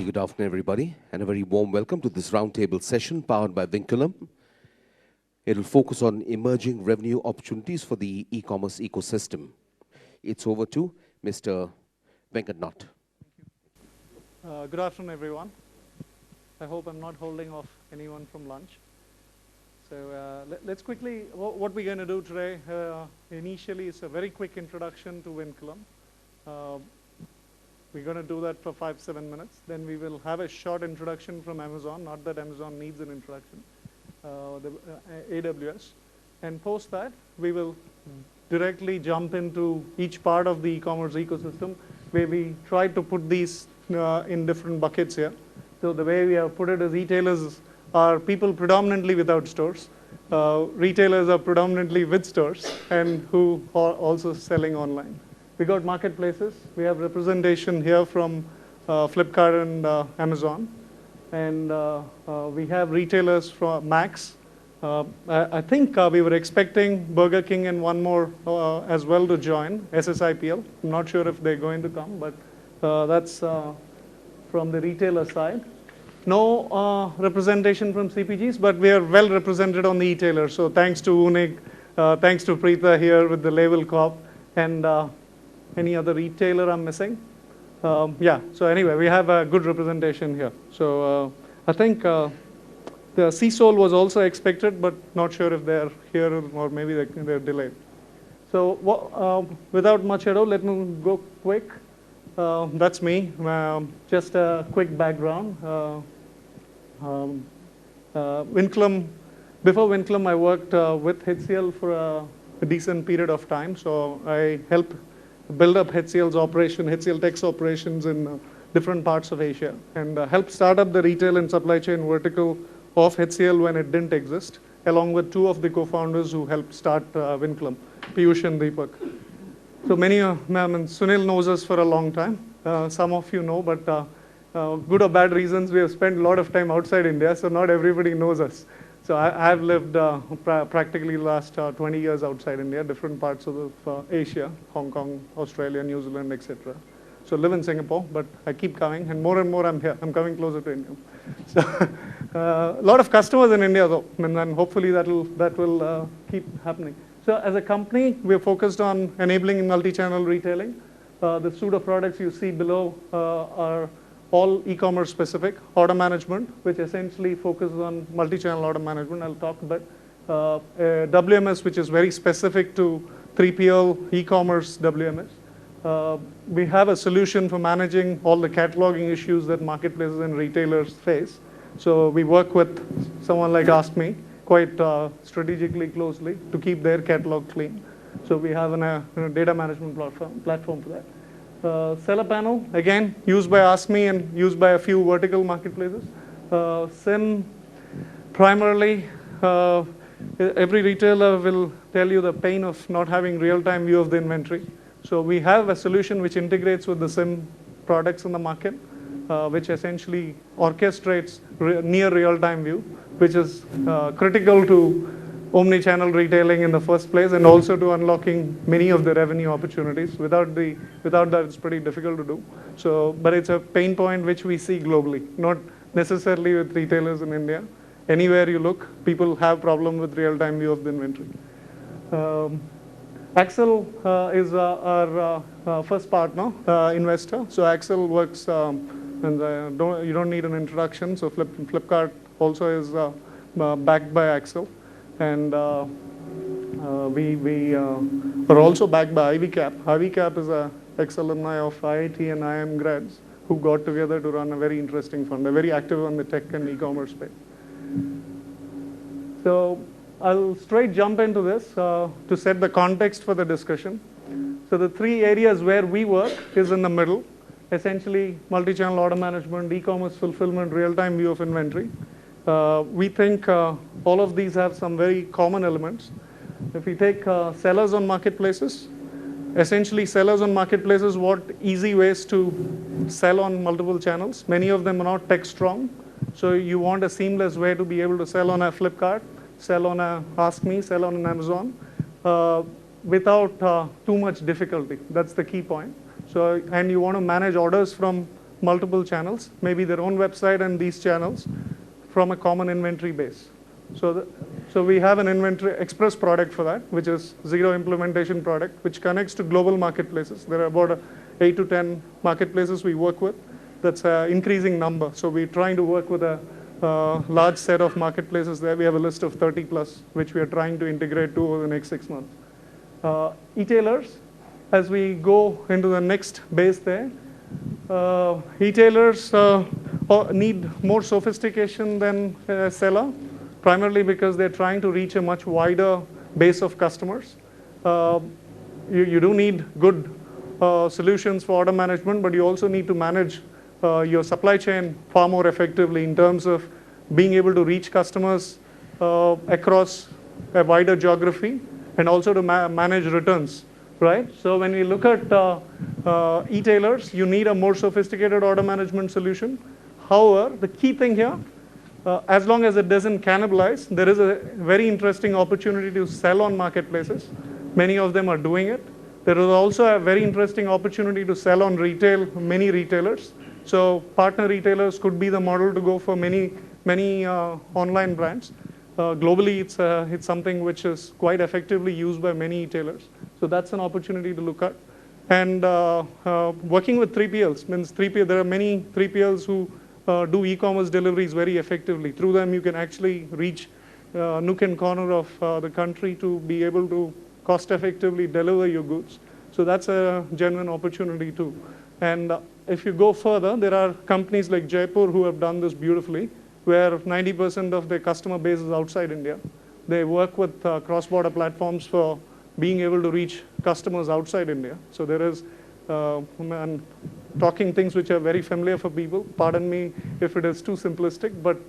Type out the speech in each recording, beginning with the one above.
good afternoon, everybody, and a very warm welcome to this roundtable session powered by Vinculum. It will focus on emerging revenue opportunities for the e-commerce ecosystem. It's over to Mr. Venkatnath. Good afternoon, everyone. I hope I'm not holding off anyone from lunch. So let's quickly, what we're going to do today, initially is a very quick introduction to Vinculum. We're going to do that for 5-7 minutes. Then we will have a short introduction from Amazon, not that Amazon needs an introduction, AWS. And post that, we will directly jump into each part of the e-commerce ecosystem, where we try to put these in different buckets here. So the way we have put it is retailers are people predominantly without stores. Retailers are predominantly with stores and who are also selling online. We got marketplaces. We have representation here from Flipkart and Amazon. And we have retailers from Max. I think we were expecting Burger King and one more as well to join, SSIPL. I'm not sure if they're going to come, but that's from the retailer side. No representation from CPGs, but we are well represented on the e-tailer. So thanks to Unig, thanks to Preetha here with the Label Corp, and any other retailer I'm missing? Yeah, so anyway, we have a good representation here. So I think the CSOL was also expected, but not sure if they're here or maybe they're delayed. So without much ado, let me go quick. That's me. Just a quick background. Vinculum, before Vinculum, I worked with HCL for a decent period of time. So I helped build up HCL's operation, HCL Tech's operations in different parts of Asia, and helped start up the retail and supply chain vertical of HCL when it didn't exist, along with two of the co-founders who helped start Vinculum, Piyush and Deepak. So many, Sunil knows us for a long time. Some of you know, but good or bad reasons, we have spent a lot of time outside India, so not everybody knows us. So I've lived practically the last 20 years outside India, different parts of Asia, Hong Kong, Australia, New Zealand, etc. So live in Singapore, but I keep coming, and more I'm here. I'm coming closer to India. So a lot of customers in India, though, and then hopefully that will keep happening. So as a company, we're focused on enabling multi-channel retailing. The suite of products you see below are all e-commerce specific. Order management, which essentially focuses on multi-channel order management. I'll talk about WMS, which is very specific to 3PL e-commerce WMS. We have a solution for managing all the cataloging issues that marketplaces and retailers face. So we work with someone like AskMe quite strategically closely to keep their catalog clean. So we have a data management platform for that. Seller panel, again, used by AskMe and used by a few vertical marketplaces. SIM, primarily, every retailer will tell you the pain of not having real-time view of the inventory. So we have a solution which integrates with the SIM products in the market, which essentially orchestrates near real-time view, which is critical to omni-channel retailing in the first place, and also to unlocking many of the revenue opportunities. Without that, it's pretty difficult to do. So, but it's a pain point which we see globally, not necessarily with retailers in India. Anywhere you look, people have problem with real-time view of the inventory. Axel is our first partner, investor. So Axel works, and you don't need an introduction. So Flipkart also is backed by Axel. And we are also backed by Ivy Cap. Ivy Cap is an ex-alumni of IIT and IIM grads who got together to run a very interesting fund. They're very active on the tech and e-commerce space. So I'll straight jump into this to set the context for the discussion. So the three areas where we work is in the middle, essentially multi-channel order management, e-commerce fulfillment, real-time view of inventory. We think all of these have some very common elements. If we take sellers on marketplaces, essentially sellers on marketplaces want easy ways to sell on multiple channels. Many of them are not tech strong. So you want a seamless way to be able to sell on a Flipkart, sell on a AskMe, sell on an Amazon without too much difficulty. That's the key point. So, and you want to manage orders from multiple channels, maybe their own website and these channels from a common inventory base. So we have an inventory express product for that, which is zero implementation product, which connects to global marketplaces. There are about 8 to 10 marketplaces we work with. That's an increasing number. So we're trying to work with a large set of marketplaces there. We have a list of 30 plus, which we are trying to integrate to over the next 6 months. E-tailers, as we go into the next base there, e-tailers need more sophistication than a seller, primarily because they're trying to reach a much wider base of customers. You do need good solutions for order management, but you also need to manage your supply chain far more effectively in terms of being able to reach customers across a wider geography and also to manage returns, right? So when we look at e-tailers, you need a more sophisticated order management solution. However, the key thing here, as long as it doesn't cannibalize, there is a very interesting opportunity to sell on marketplaces. Many of them are doing it. There is also a very interesting opportunity to sell on retail, many retailers. So partner retailers could be the model to go for many online brands. Globally, it's something which is quite effectively used by many retailers. So that's an opportunity to look at. And working with 3PLs means there are many 3PLs who do e-commerce deliveries very effectively. Through them, you can actually reach nook and corner of the country to be able to cost effectively deliver your goods. So that's a genuine opportunity too. And if you go further, there are companies like Jaipur who have done this beautifully, where 90% of their customer base is outside India. They work with cross-border platforms for being able to reach customers outside India. So there is, I'm talking things which are very familiar for people. Pardon me if it is too simplistic, but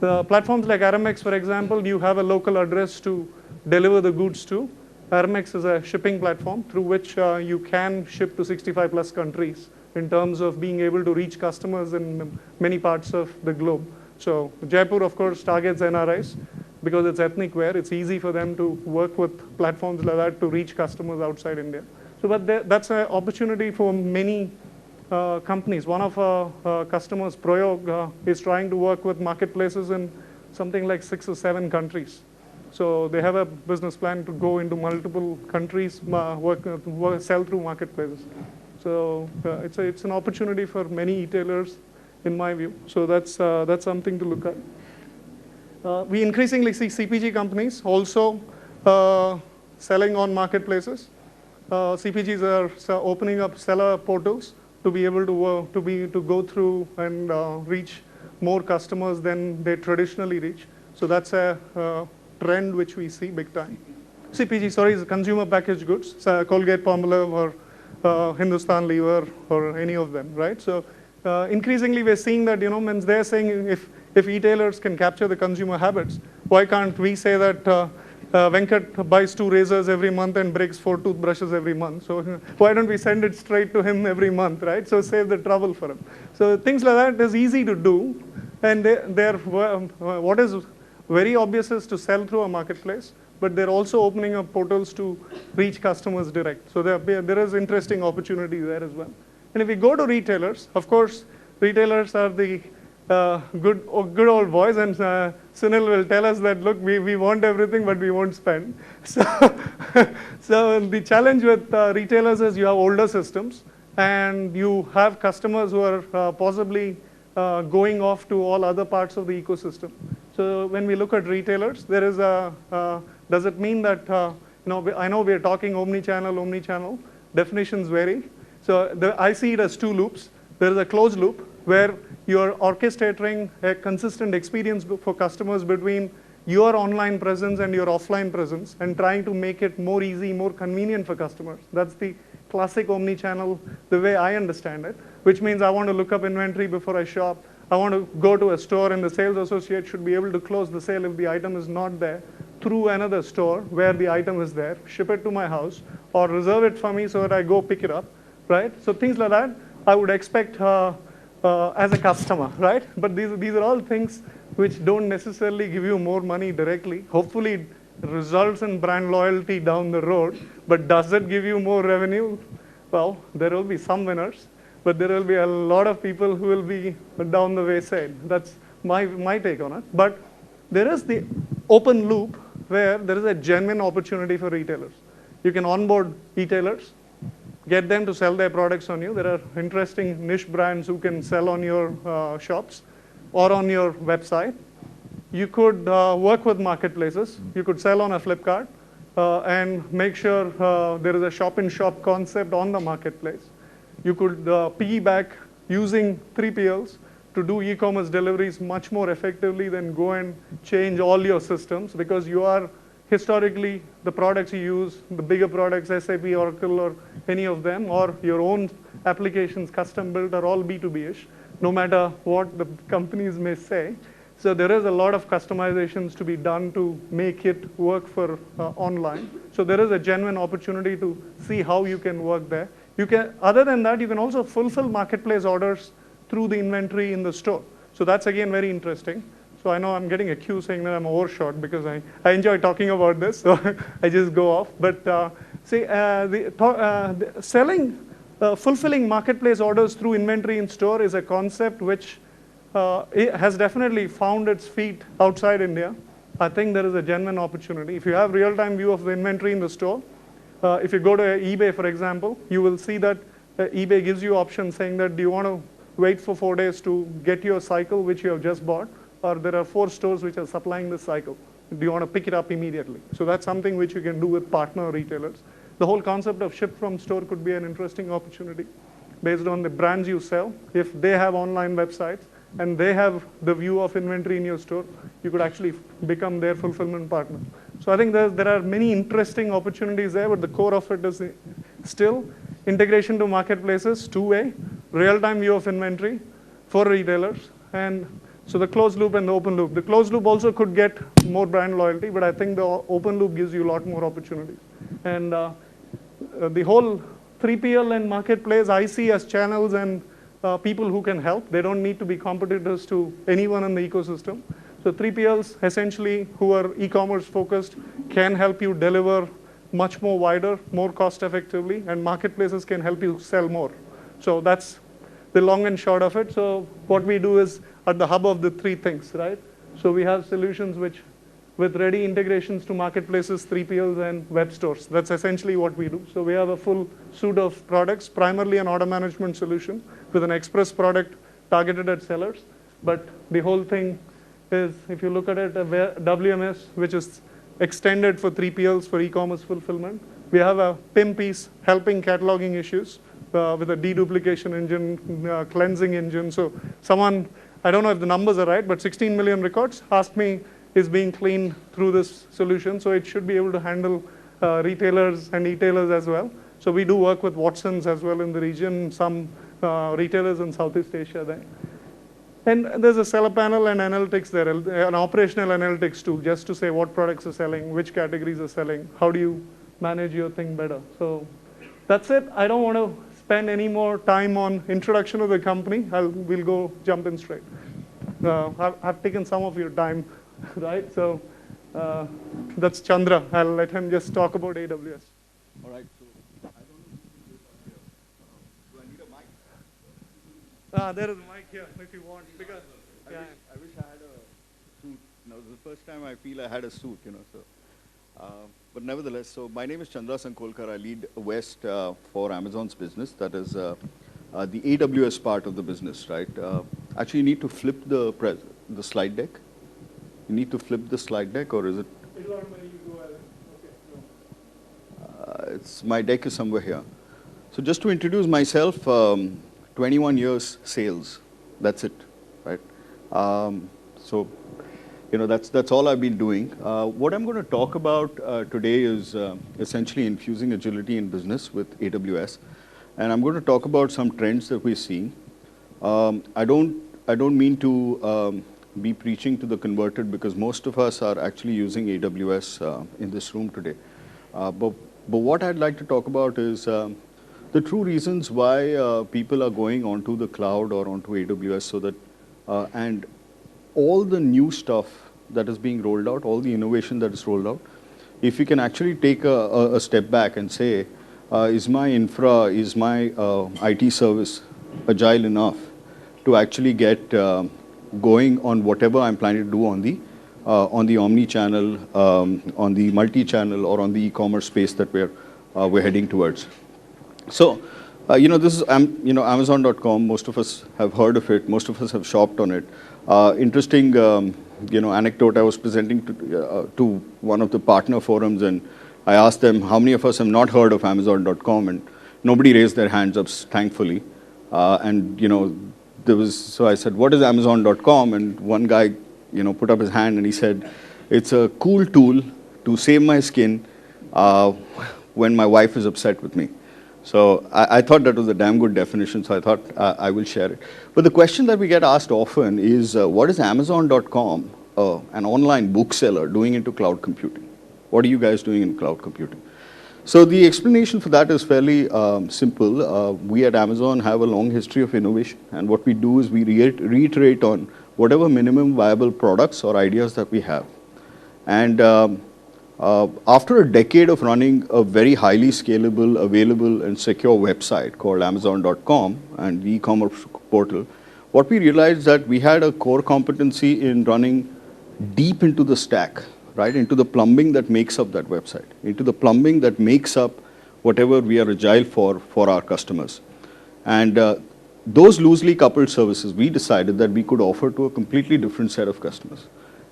the platforms like Aramex, for example, you have a local address to deliver the goods to. Aramex is a shipping platform through which you can ship to 65 plus countries in terms of being able to reach customers in many parts of the globe. So Jaipur, of course, targets NRIs because it's ethnic wear. It's easy for them to work with platforms like that to reach customers outside India. So, but that's an opportunity for many companies. One of our customers, Proyog, is trying to work with marketplaces in something like 6 or 7 countries. So they have a business plan to go into multiple countries, sell through marketplaces. So it's an opportunity for many retailers, in my view. So that's something to look at. We increasingly see CPG companies also selling on marketplaces. CPGs are opening up seller portals to be able to go through and reach more customers than they traditionally reach. So that's a trend which we see big time. CPG, sorry, is consumer packaged goods. So Colgate, Palmolive, or Hindustan Lever, or any of them, right? So increasingly we're seeing that, means they're saying if retailers can capture the consumer habits, why can't we say that Venkat buys 2 razors every month and breaks 4 toothbrushes every month? So why don't we send it straight to him every month, right? So save the trouble for him. So things like that is easy to do, and what is very obvious is to sell through a marketplace, but they're also opening up portals to reach customers direct. So there is interesting opportunity there as well. And if we go to retailers, of course, retailers are the good old boys, and Sunil will tell us that, look, we want everything, but we won't spend. So, so the challenge with retailers is you have older systems, and you have customers who are possibly going off to all other parts of the ecosystem. So when we look at retailers, there is does it mean that, I know we are talking omni-channel, definitions vary. So I see it as 2 loops. There is a closed loop where you're orchestrating a consistent experience for customers between your online presence and your offline presence and trying to make it more easy, more convenient for customers. That's the classic omni-channel, the way I understand it, which means I want to look up inventory before I shop. I want to go to a store, and the sales associate should be able to close the sale if the item is not there through another store where the item is there, ship it to my house, or reserve it for me so that I go pick it up, right? So things like that I would expect as a customer, right? But these are all things which don't necessarily give you more money directly. Hopefully it results in brand loyalty down the road, but does it give you more revenue? Well, there will be some winners, but there will be a lot of people who will be down the wayside. That's my take on it. But there is the open loop where there is a genuine opportunity for retailers. You can onboard retailers, get them to sell their products on you. There are interesting niche brands who can sell on your shops or on your website. You could work with marketplaces. You could sell on a Flipkart and make sure there is a shop-in-shop concept on the marketplace. You could piggyback using 3PLs to do e-commerce deliveries much more effectively than go and change all your systems, because you are historically the products you use, the bigger products, SAP, Oracle, or any of them, or your own applications custom built are all B2B-ish, no matter what the companies may say. So there is a lot of customizations to be done to make it work for online. So there is a genuine opportunity to see how you can work there. You can, other than that, you can also fulfill marketplace orders through the inventory in the store. So that's again very interesting. So I know I'm getting accused saying that I'm overshot because I enjoy talking about this, so I just go off. But fulfilling marketplace orders through inventory in store is a concept which it has definitely found its feet outside India. I think there is a genuine opportunity. If you have real-time view of the inventory in the store, if you go to eBay, for example, you will see that eBay gives you options saying that do you want to wait for 4 days to get your cycle, which you have just bought, or there are 4 stores which are supplying this cycle. Do you want to pick it up immediately? So that's something which you can do with partner retailers. The whole concept of ship from store could be an interesting opportunity based on the brands you sell. If they have online websites and they have the view of inventory in your store, you could actually become their fulfillment partner. So I think there are many interesting opportunities there, but the core of it is still integration to marketplaces, two-way, real-time view of inventory for retailers, and so the closed loop and the open loop. The closed loop also could get more brand loyalty, but I think the open loop gives you a lot more opportunities. And the whole 3PL and marketplace I see as channels and people who can help. They don't need to be competitors to anyone in the ecosystem. So 3PLs, essentially, who are e-commerce focused, can help you deliver much more wider, more cost effectively, and marketplaces can help you sell more. So that's the long and short of it. So what we do is at the hub of the 3 things, right? So we have solutions which, with ready integrations to marketplaces, 3PLs, and web stores. That's essentially what we do. So we have a full suite of products, primarily an order management solution with an express product targeted at sellers. But the whole thing is, if you look at it, a WMS, which is extended for 3PLs for e-commerce fulfillment. We have a PIM piece helping cataloging issues with a deduplication engine, cleansing engine. So someone, I don't know if the numbers are right, but 16 million records, ask me, is being cleaned through this solution. So it should be able to handle retailers and e-tailers as well. So we do work with Watsons as well in the region, some retailers in Southeast Asia there. And there's a seller panel and analytics there, an operational analytics too, just to say what products are selling, which categories are selling, how do you manage your thing better. So that's it. I don't want to spend any more time on introduction of the company. We'll go jump in straight. I've taken some of your time, right? So that's Chandra. I'll let him just talk about AWS. All right. So I don't know if you can do it up here. Do I need a mic? There is a mic here if you want. Because, yeah. I wish I had a suit. Now, this is the first time I feel I had a suit, you know. So, but nevertheless, so my name is Chandra Sankolkar. I lead West for Amazon's business. That is the AWS part of the business, right? Actually, you need to flip the slide deck. You need to flip the slide deck, or is it? My deck is somewhere here. So just to introduce myself, 21 years sales. That's it, right? So, you know, that's all I've been doing. What I'm going to talk about today is essentially infusing agility in business with AWS, and I'm going to talk about some trends that we're seeing. I don't mean to be preaching to the converted, because most of us are actually using AWS in this room today. But what I'd like to talk about is the true reasons why people are going onto the cloud or onto AWS, so that and all the new stuff that is being rolled out, all the innovation that is rolled out, if you can actually take a step back and say, is my infra, is my IT service agile enough to actually get going on whatever I'm planning to do on the omni-channel, on the multi-channel, or on the e-commerce space that we're heading towards. So, this is Amazon.com. Most of us have heard of it. Most of us have shopped on it. Interesting, anecdote. I was presenting to one of the partner forums, and I asked them how many of us have not heard of Amazon.com, and nobody raised their hands up, thankfully. So I said, what is Amazon.com? And one guy, put up his hand and he said, it's a cool tool to save my skin when my wife is upset with me. So I thought that was a damn good definition, so I thought I will share it. But the question that we get asked often is, what is Amazon.com, an online bookseller, doing into cloud computing? What are you guys doing in cloud computing? So the explanation for that is fairly simple. We at Amazon have a long history of innovation, and what we do is we reiterate on whatever minimum viable products or ideas that we have. And after a decade of running a very highly scalable, available, and secure website called Amazon.com and the e-commerce portal, what we realized that we had a core competency in running deep into the stack, right, into the plumbing that makes up that website, into the plumbing that makes up whatever we are agile for our customers. And those loosely coupled services, we decided that we could offer to a completely different set of customers.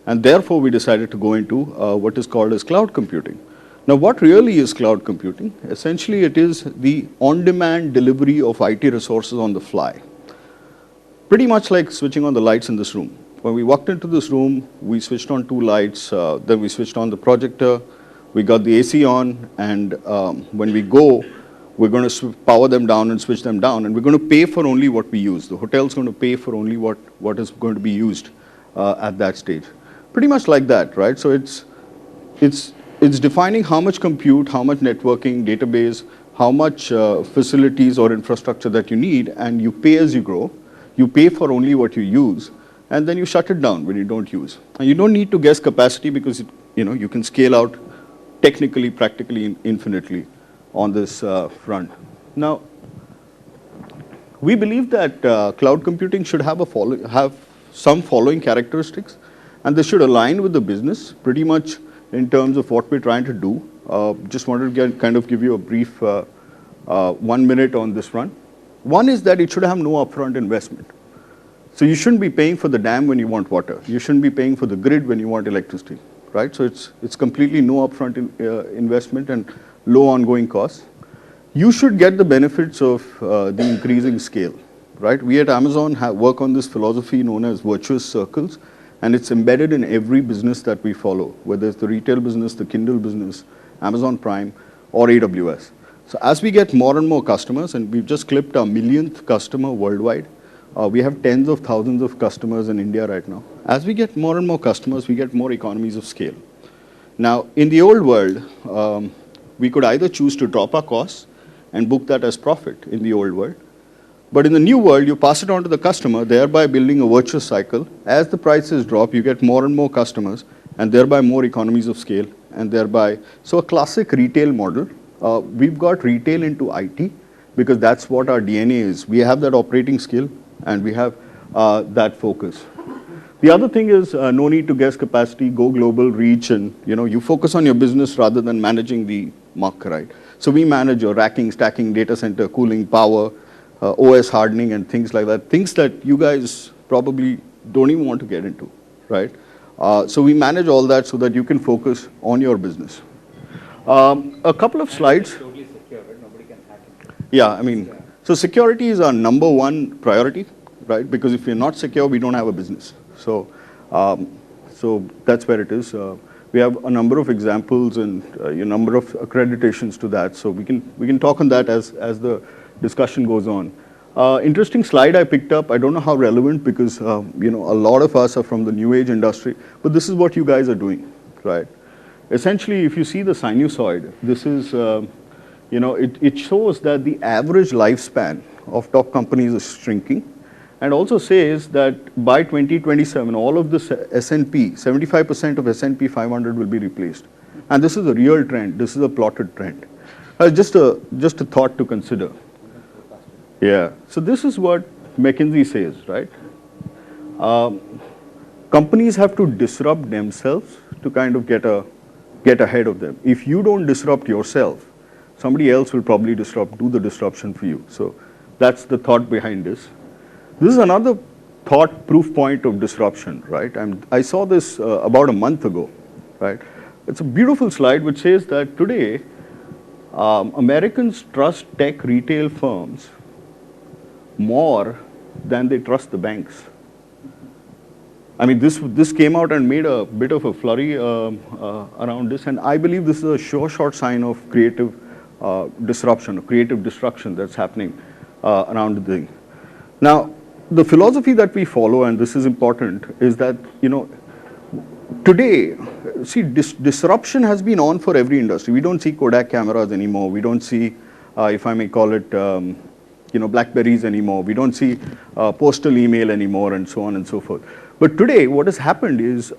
And therefore, we decided to go into what is called as cloud computing. Now, what really is cloud computing? Essentially, it is the on-demand delivery of IT resources on the fly. Pretty much like switching on the lights in this room. When we walked into this room, we switched on 2 lights, then we switched on the projector, we got the AC on, and when we go, we're going to power them down and switch them down, and we're going to pay for only what we use. The hotel's going to pay for only what is going to be used at that stage. Pretty much like that, right? So it's defining how much compute, how much networking, database, how much facilities or infrastructure that you need, and you pay as you grow. You pay for only what you use, and then you shut it down when you don't use. And you don't need to guess capacity because you can scale out technically, practically, infinitely on this front. Now, we believe that cloud computing should have some following characteristics, and this should align with the business pretty much in terms of what we're trying to do. Just wanted to kind of give you a brief 1 minute on this front. One is that it should have no upfront investment. So you shouldn't be paying for the dam when you want water. You shouldn't be paying for the grid when you want electricity, right? So it's completely no upfront investment and low ongoing costs. You should get the benefits of the increasing scale, right? We at Amazon work on this philosophy known as virtuous circles, and it's embedded in every business that we follow, whether it's the retail business, the Kindle business, Amazon Prime, or AWS. So as we get more and more customers, and we've just clipped our millionth customer worldwide, we have tens of thousands of customers in India right now. As we get more and more customers, we get more economies of scale. Now, in the old world, we could either choose to drop our costs and book that as profit in the old world. But in the new world, you pass it on to the customer, thereby building a virtuous cycle. As the prices drop, you get more and more customers, and thereby more economies of scale, and thereby, so a classic retail model. We've got retail into IT because that's what our DNA is. We have that operating skill, and we have that focus. The other thing is no need to guess capacity, go global, reach, and you focus on your business rather than managing the muck, right? So we manage your racking, stacking, data center, cooling, power, OS hardening, and things like that. Things that you guys probably don't even want to get into, right? So we manage all that so that you can focus on your business. A couple of slides. It's totally secure, right? Nobody can hack it. Yeah, I mean, so security is our number one priority, right? Because if we're not secure, we don't have a business. So that's where it is. We have a number of examples and a number of accreditations to that. So we can talk on that as the discussion goes on. Interesting slide I picked up. I don't know how relevant because a lot of us are from the new age industry, but this is what you guys are doing, right? Essentially, if you see the sinusoid, this is it shows that the average lifespan of top companies is shrinking, and also says that by 2027, all of this S&P, 75% of S&P 500 will be replaced, and this is a real trend. This is a plotted trend. Just a thought to consider. Yeah. So this is what McKinsey says, right? Companies have to disrupt themselves to kind of get ahead of them. If you don't disrupt yourself, somebody else will probably do the disruption for you. So that's the thought behind this. This is another thought proof point of disruption, right? I saw this about a month ago, right? It's a beautiful slide which says that today, Americans trust tech retail firms more than they trust the banks. I mean, this came out and made a bit of a flurry around this, and I believe this is a short sign of creative disruption, creative destruction that's happening around the thing. Now, the philosophy that we follow, and this is important, is that, today, see, disruption has been on for every industry. We don't see Kodak cameras anymore. We don't see, if I may call it, Blackberries anymore. We don't see postal email anymore, and so on and so forth. But today, what has happened is,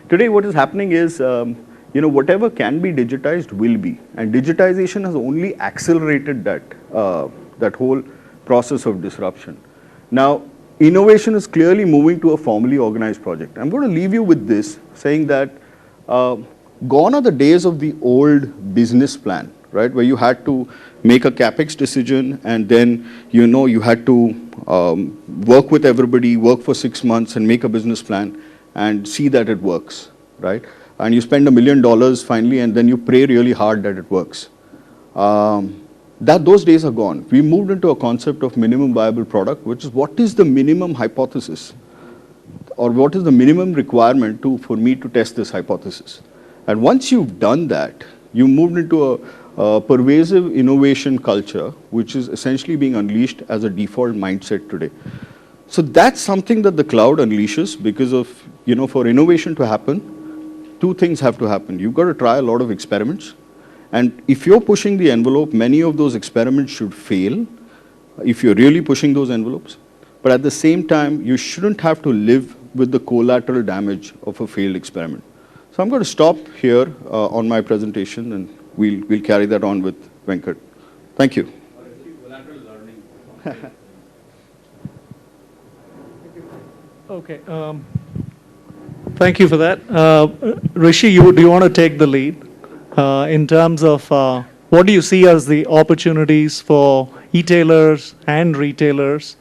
today what is happening is, whatever can be digitized will be, and digitization has only accelerated that whole process of disruption. Now, innovation is clearly moving to a formally organized project. I'm going to leave you with this, saying that gone are the days of the old business plan, right, where you had to make a capex decision, and then you had to work with everybody, work for 6 months, and make a business plan and see that it works, right? And you spend $1 million finally, and then you pray really hard that it works. Those days are gone. We moved into a concept of minimum viable product, which is what is the minimum hypothesis, or what is the minimum requirement for me to test this hypothesis. And once you've done that, you moved into a pervasive innovation culture, which is essentially being unleashed as a default mindset today. So that's something that the cloud unleashes, because of, for innovation to happen, two things have to happen. You've got to try a lot of experiments. And if you're pushing the envelope, many of those experiments should fail, if you're really pushing those envelopes. But at the same time, you shouldn't have to live with the collateral damage of a failed experiment. So I'm going to stop here on my presentation, and we'll carry that on with Venkat. Thank you. Collateral learning. Okay. Thank you for that. Rishi, do you want to take the lead in terms of what do you see as the opportunities for e-tailers and retailers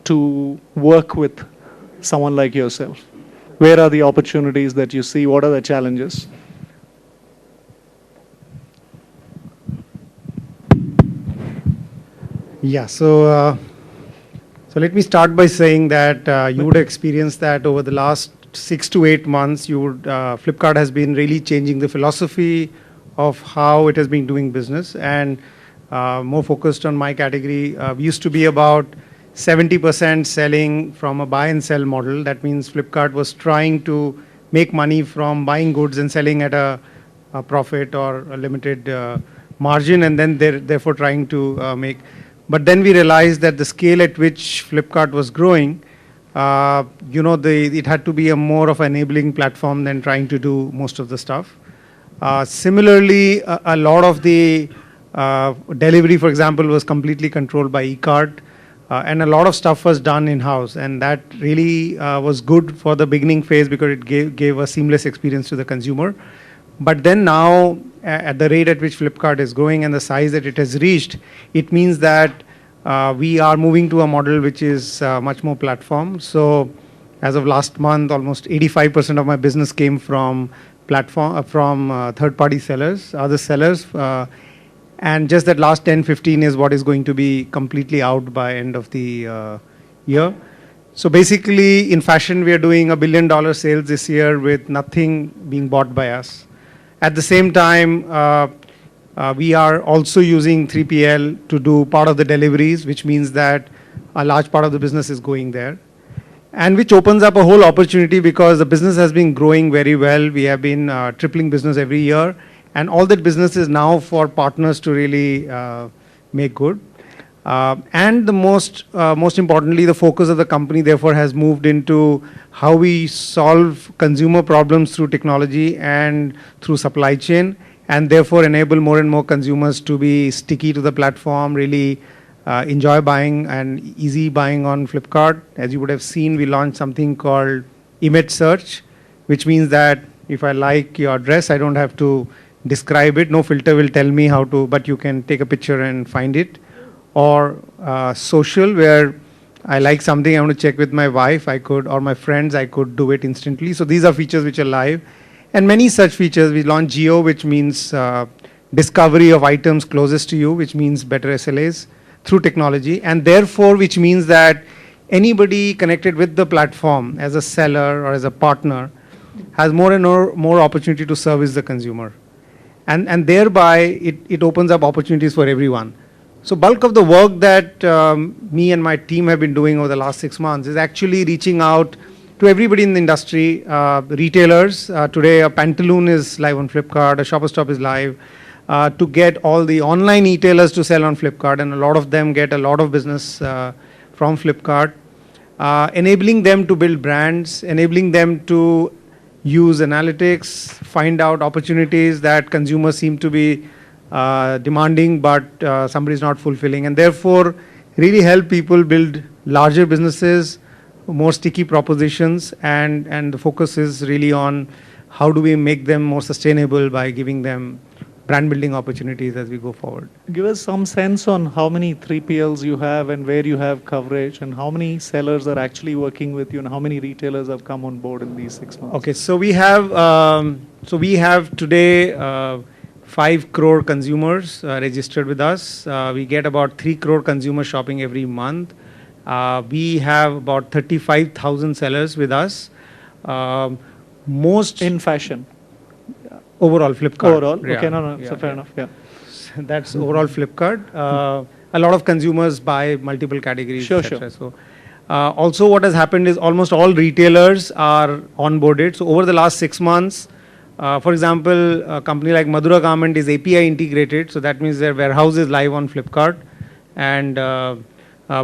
to work with someone like yourself? Where are the opportunities that you see? What are the challenges? Yeah, so let me start by saying that you would experience that over the last 6 to 8 months, Flipkart has been really changing the philosophy of how it has been doing business, and more focused on my category. We used to be about 70% selling from a buy and sell model. That means Flipkart was trying to make money from buying goods and selling at a profit or a limited margin, and then therefore trying to make. But then we realized that the scale at which Flipkart was growing, it had to be a more of an enabling platform than trying to do most of the stuff. Similarly, a lot of the delivery, for example, was completely controlled by e-cart, and a lot of stuff was done in-house, and that really was good for the beginning phase because it gave a seamless experience to the consumer. But then now, at the rate at which Flipkart is growing and the size that it has reached, it means that we are moving to a model which is much more platform. So as of last month, almost 85% of my business came from third-party sellers, other sellers. And just that last 10-15 is what is going to be completely out by end of the year. So basically, in fashion, we are doing $1 billion sales this year with nothing being bought by us. At the same time, we are also using 3PL to do part of the deliveries, which means that a large part of the business is going there. And which opens up a whole opportunity because the business has been growing very well. We have been tripling business every year. And all that business is now for partners to really make good. And the most importantly, the focus of the company therefore has moved into how we solve consumer problems through technology and through supply chain, and therefore enable more and more consumers to be sticky to the platform, really enjoy buying and easy buying on Flipkart. As you would have seen, we launched something called image search, which means that if I like your dress, I don't have to describe it. No filter will tell me how to, but you can take a picture and find it. Or social, where I like something, I want to check with my wife, I could, or my friends, I could do it instantly. So these are features which are live. And many such features. We launched Geo, which means discovery of items closest to you, which means better SLAs through technology. And therefore, which means that anybody connected with the platform as a seller or as a partner has more and more opportunity to service the consumer. And thereby, it opens up opportunities for everyone. So bulk of the work that me and my team have been doing over the last 6 months is actually reaching out to everybody in the industry, retailers. Today, a Pantaloon is live on Flipkart, a Shoppers Stop is live, to get all the online retailers to sell on Flipkart, and a lot of them get a lot of business from Flipkart, enabling them to build brands, enabling them to use analytics, find out opportunities that consumers seem to be demanding, but somebody's not fulfilling, and therefore really help people build larger businesses, more sticky propositions, and the focus is really on how do we make them more sustainable by giving them brand building opportunities as we go forward. Give us some sense on how many 3PLs you have and where you have coverage, and how many sellers are actually working with you, and how many retailers have come on board in these 6 months. Okay, so we have today 5 crore consumers registered with us. We get about 3 crore consumers shopping every month. We have about 35,000 sellers with us. Most In fashion. overall Flipkart. Overall? Yeah. Okay, no, Yeah, so fair yeah. enough, yeah. That's overall Flipkart. A lot of consumers buy multiple categories, Sure, etc. So, also what has happened is almost all retailers are onboarded. So over the last 6 months, for example, a company like Madura Garment is API integrated. So that means their warehouse is live on Flipkart. And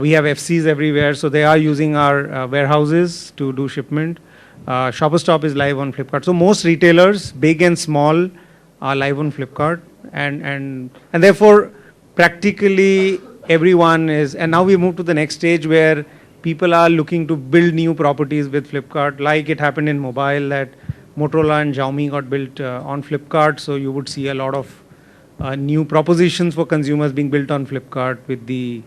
we have FCs everywhere. So they are using our warehouses to do shipment. Shopper Stop is live on Flipkart. So most retailers, big and small, are live on Flipkart. And therefore, practically everyone is, and now we move to the next stage where people are looking to build new properties with Flipkart, like it happened in mobile, that Motorola and Xiaomi got built on Flipkart. So you would see a lot of new propositions for consumers being built on Flipkart with the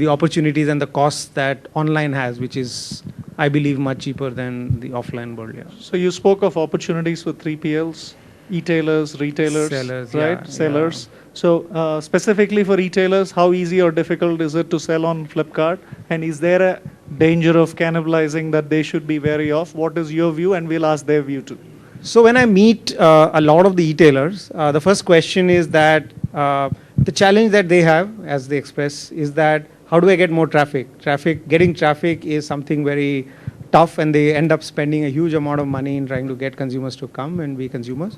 opportunities and the costs that online has, which is, I believe, much cheaper than the offline world. Yeah. So you spoke of opportunities for 3PLs, e-tailers, retailers, Sellers, right? yeah, Sellers. So specifically for retailers, how easy or difficult is it to sell on Flipkart? And is there a danger of cannibalizing that they should be wary of? What is your view? And we'll ask their view too. So when I meet a lot of the e-tailers, the first question is that the challenge that they have, as they express, is that how do I get more traffic? Getting traffic is something very tough, and they end up spending a huge amount of money in trying to get consumers to come and be consumers.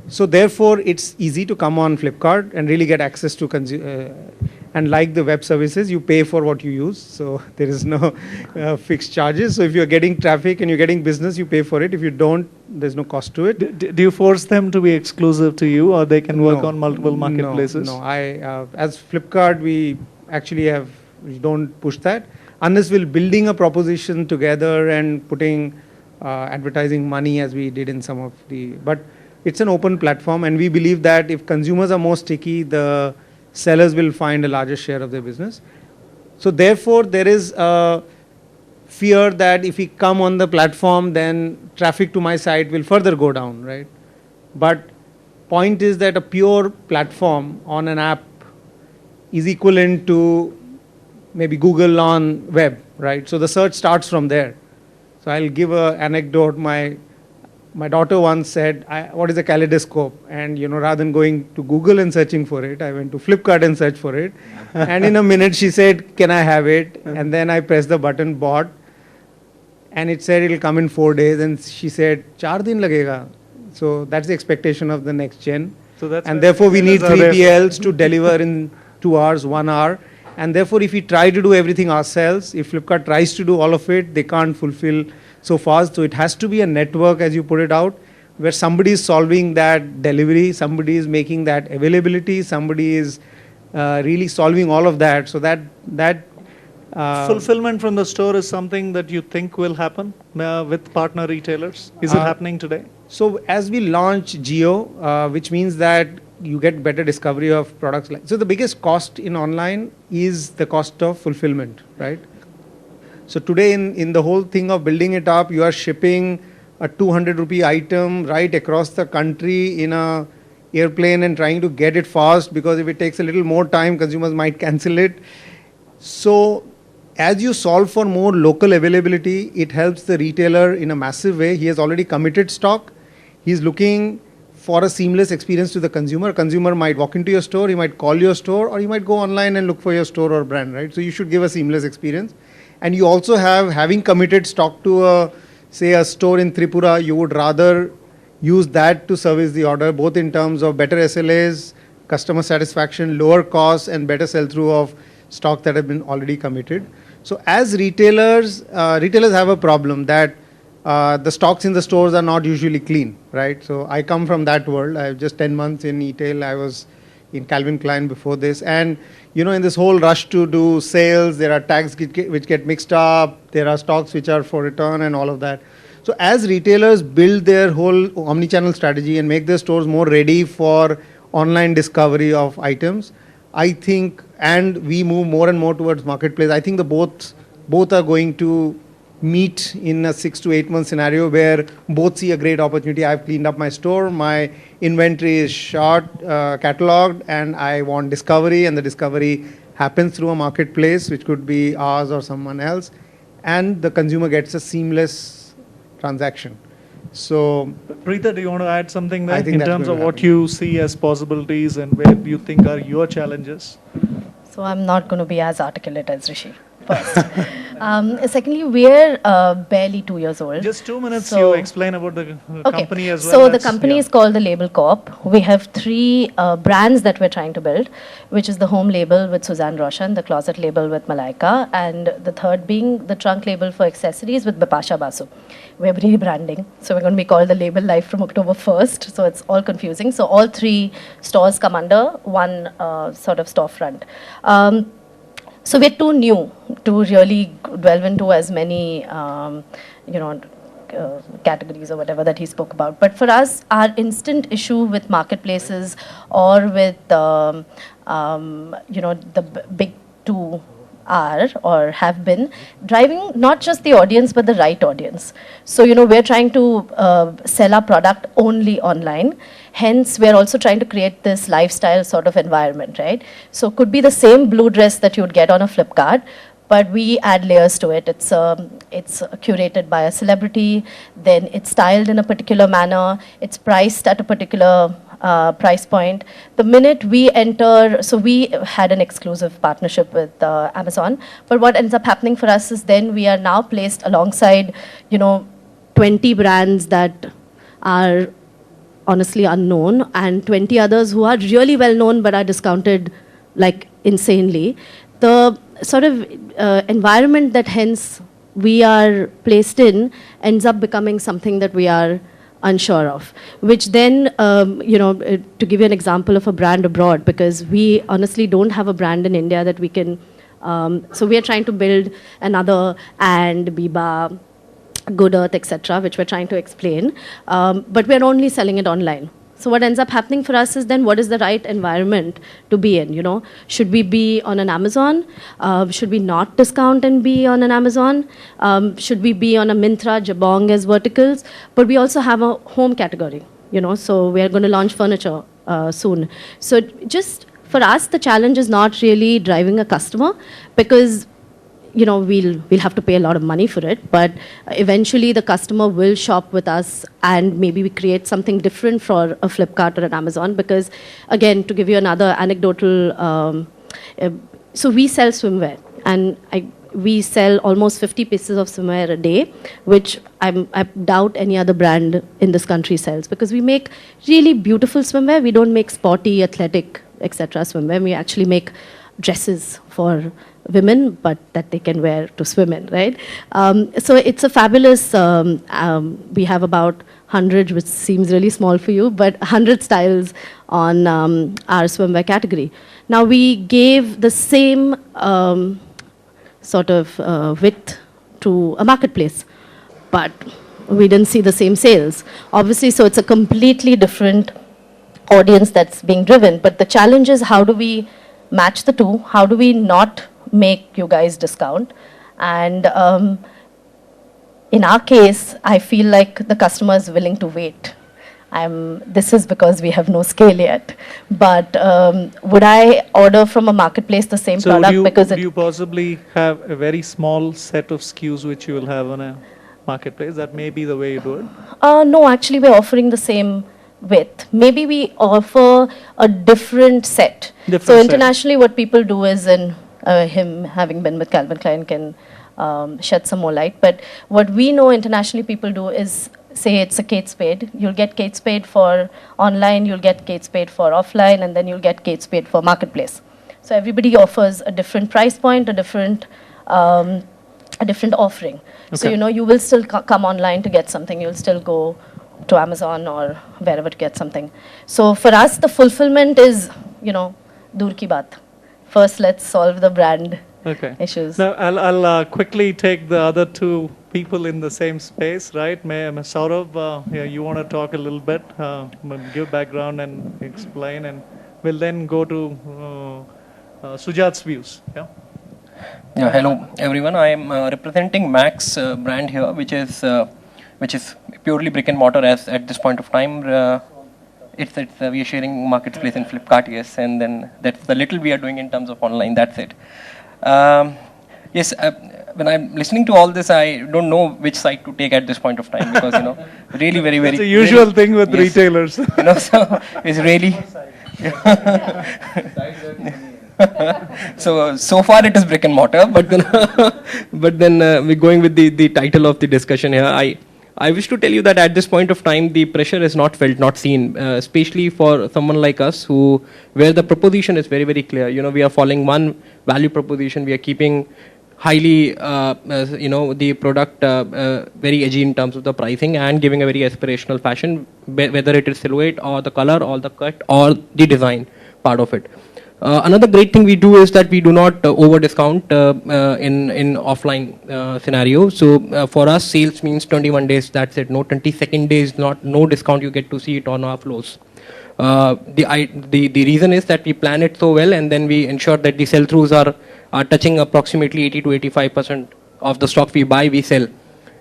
So therefore, it's easy to come on Flipkart and really get access to and like the web services, you pay for what you use. So there is no fixed charges. So if you're getting traffic and you're getting business, you pay for it. If you don't, there's no cost to it. Do you force them to be exclusive to you, or they can work No. on multiple marketplaces? No. As Flipkart, we actually we don't push that unless we're building a proposition together and putting advertising money as we did in some of but it's an open platform, and we believe that if consumers are more sticky, the sellers will find a larger share of their business. So therefore, there is a fear that if we come on the platform, then traffic to my site will further go down, right? But point is that a pure platform on an app is equivalent to maybe Google on web, right? So the search starts from there. So I'll give an anecdote. My daughter once said, what is a kaleidoscope? And, rather than going to Google and searching for it, I went to Flipkart and searched for it. And in a minute, she said, can I have it? And then I pressed the button, bought. And it said it'll come in 4 days. And she said, 4 din lagega. So that's the expectation of the next gen. So that's and therefore, we need 3PLs to deliver in 2 hours, 1 hour. And therefore, if we try to do everything ourselves, if Flipkart tries to do all of it, they can't fulfill so fast. So it has to be a network, as you put it out, where somebody is solving that delivery, somebody is making that availability, somebody is really solving all of that. So that Fulfillment from the store is something that you think will happen with partner retailers. Is it happening today? So as we launch Geo, which means that you get better discovery of products. So the biggest cost in online is the cost of fulfillment, right? So today in the whole thing of building it up, you are shipping a 200 rupee item right across the country in a airplane and trying to get it fast, because if it takes a little more time, consumers might cancel it. So as you solve for more local availability, it helps the retailer in a massive way. He has already committed stock. He's looking for a seamless experience to the consumer. Consumer might walk into your store, he might call your store, or he might go online and look for your store or brand, right? So you should give a seamless experience. And you also having committed stock to say a store in Tripura, you would rather use that to service the order, both in terms of better SLAs, customer satisfaction, lower costs, and better sell-through of stock that have been already committed. So as retailers have a problem that the stocks in the stores are not usually clean, right? So I come from that world. I have just 10 months in e-tail. I was in Calvin Klein before this. And, you know, in this whole rush to do sales, there are tags which get mixed up. There are stocks which are for return and all of that. So as retailers build their whole omnichannel strategy and make their stores more ready for online discovery of items, I think, and we move more and more towards marketplace, I think the both are going to meet in a 6 to 8 month scenario where both see a great opportunity. I've cleaned up my store, my inventory is short, cataloged, and I want discovery, and the discovery happens through a marketplace, which could be ours or someone else, and the consumer gets a seamless transaction. So, Preeta, do you want to add something there in terms of what happen. you see as possibilities and where you think are your challenges? So I'm not going to be as articulate as Rishi. First. Secondly, we're barely 2 years old. Just 2 minutes, So- you explain about the company as well. So the That's- company yeah. is called the Label Corp. We have 3 brands that we're trying to build, which is the home label with Suzanne Roshan, the closet label with Malaika, and the third being the trunk label for accessories with Bipasha Basu. We're rebranding. So we're going to be called the Label Life from October 1st. So it's all confusing. So all 3 stores come under one sort of storefront. So we're too new to really delve into as many, categories or whatever that he spoke about. But for us, our instant issue with marketplaces or with, the big 2 are or have been driving not just the audience but the right audience. So we're trying to sell our product only online. Hence, we're also trying to create this lifestyle sort of environment, right? So could be the same blue dress that you'd get on a Flipkart, but we add layers to it. It's curated by a celebrity, then it's styled in a particular manner, it's priced at a particular price point. The minute we enter, so we had an exclusive partnership with Amazon, but what ends up happening for us is then we are now placed alongside, 20 brands that are honestly unknown and 20 others who are really well known but are discounted like insanely. The sort of environment that hence we are placed in ends up becoming something that we are unsure of, which then, to give you an example of a brand abroad, because we honestly don't have a brand in India that we can, so we are trying to build another and Biba, Good Earth, etc., which we're trying to explain, but we're only selling it online. So what ends up happening for us is then what is the right environment to be in, Should we be on an Amazon? Should we not discount and be on an Amazon? Should we be on a Myntra, Jabong as verticals? But we also have a home category, so we are going to launch furniture soon. So just for us, the challenge is not really driving a customer because we'll have to pay a lot of money for it, but eventually the customer will shop with us and maybe we create something different for a Flipkart or an Amazon because, again, to give you another anecdotal, so we sell swimwear and we sell almost 50 pieces of swimwear a day, which I doubt any other brand in this country sells because we make really beautiful swimwear. We don't make sporty, athletic, etc. swimwear. We actually make dresses for women, but that they can wear to swim in, right? So it's a fabulous, we have about 100, which seems really small for you, but 100 styles on our swimwear category. Now we gave the same sort of width to a marketplace, but we didn't see the same sales. Obviously, so it's a completely different audience that's being driven, but the challenge is how do we match the two? How do we not make you guys discount? And in our case, I feel like the customer is willing to wait. This is because we have no scale yet. But would I order from a marketplace the same product? Do you possibly have a very small set of SKUs which you will have on a marketplace? That may be the way you do it. No, actually, we're offering the same width. Maybe we offer a different set. So internationally, what people do is, and him having been with Calvin Klein can shed some more light. But what we know internationally people do is, say it's a Kate Spade. You'll get Kate Spade for online, you'll get Kate Spade for offline, and then you'll get Kate Spade for marketplace. So everybody offers a different price point, a different offering. Okay. So you will still come online to get something. You'll still go to Amazon or wherever to get something. So for us, the fulfillment is, dur ki baat. First, let's solve the brand issues. Now, I'll quickly take the other two people in the same space, right? Saurabh, you want to talk a little bit, give background and explain, and we'll then go to Sujat's views. Yeah. Yeah. Hello, everyone. I am representing Max brand here, which is purely brick and mortar at this point of time. We are sharing marketplace in Flipkart, yes, and then that's the little we are doing in terms of online. That's it. Yes, when I'm listening to all this, I don't know which side to take at this point of time because really very. It's a usual thing with retailers. So it's really. So far it is brick and mortar, but then we're going with the title of the discussion here. I wish to tell you that at this point of time, the pressure is not felt, not seen, especially for someone like us where the proposition is very, very clear. We are following one value proposition. We are keeping highly, the product very edgy in terms of the pricing and giving a very aspirational fashion, whether it is silhouette or the color or the cut or the design part of it. Another great thing we do is that we do not over discount in offline scenario. So for us, sales means 21 days. That's it. No 22nd days. No discount. You get to see it on our floors. The reason is that we plan it so well, and then we ensure that the sell-throughs are touching approximately 80 to 85% of the stock we buy, we sell.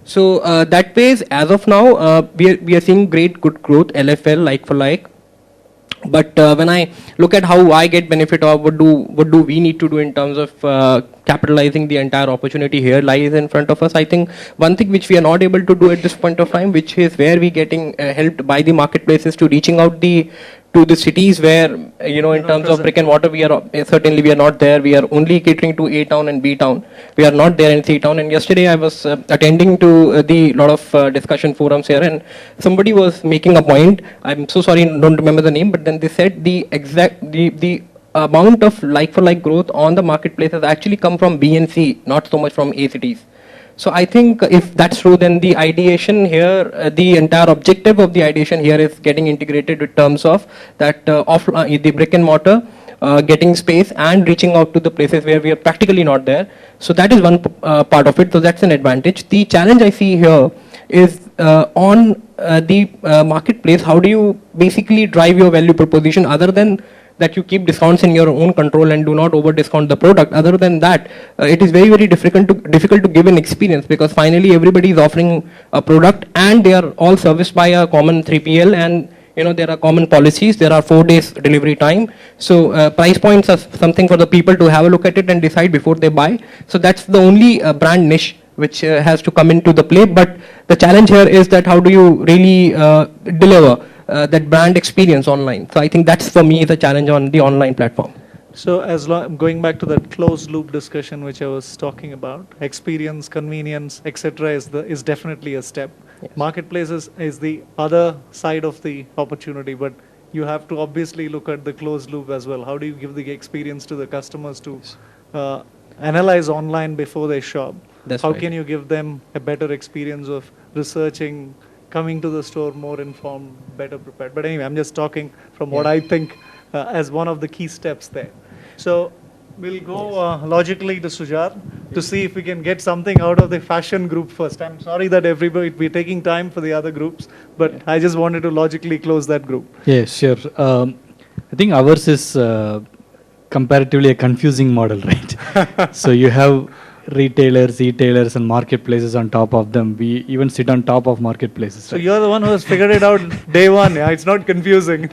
So that ways, as of now, we are seeing good growth, LFL, like for like. But when I look at how I get benefit or what do we need to do in terms of capitalizing the entire opportunity here lies in front of us, I think one thing which we are not able to do at this point of time, which is where we getting helped by the marketplaces to reaching out to the cities where, in terms of brick and mortar, we are not there. We are only catering to A town and B town. We are not there in C town. And yesterday I was attending to the lot of discussion forums here, and somebody was making a point. I'm so sorry, don't remember the name, but then they said the amount of like-for-like growth on the marketplace has actually come from B and C, not so much from A cities. So I think if that's true, then the ideation here, the entire objective of the ideation here is getting integrated in terms of that the brick and mortar, getting space and reaching out to the places where we are practically not there. So that is one part of it. So that's an advantage. The challenge I see here is on the marketplace. How do you basically drive your value proposition other than that you keep discounts in your own control and do not over discount the product? Other than that, it is very, very difficult to give an experience, because finally everybody is offering a product and they are all serviced by a common 3PL, and there are common policies. There are 4 days delivery time. So price points are something for the people to have a look at it and decide before they buy. So that's the only brand niche which has to come into the play. But the challenge here is that how do you really deliver that brand experience online? So I think that's for me the challenge on the online platform. So going back to that closed loop discussion which I was talking about, experience, convenience, etc. is definitely a step. Yes. Marketplaces is the other side of the opportunity, but you have to obviously look at the closed loop as well. How do you give the experience to the customers to analyze online before they shop. That's How right. can you give them a better experience of researching, coming to the store more informed, better prepared? But anyway, I'm just talking from what I think as one of the key steps there. So we'll go logically to Sujar to see if we can get something out of the fashion group first. I'm sorry that we're taking time for the other groups, but I just wanted to logically close that group. Yeah, sure. I think ours is comparatively a confusing model, right? So you have retailers, e-tailers, and marketplaces on top of them. We even sit on top of marketplaces. So right? you're the one who has figured it out day one. Yeah, it's not confusing.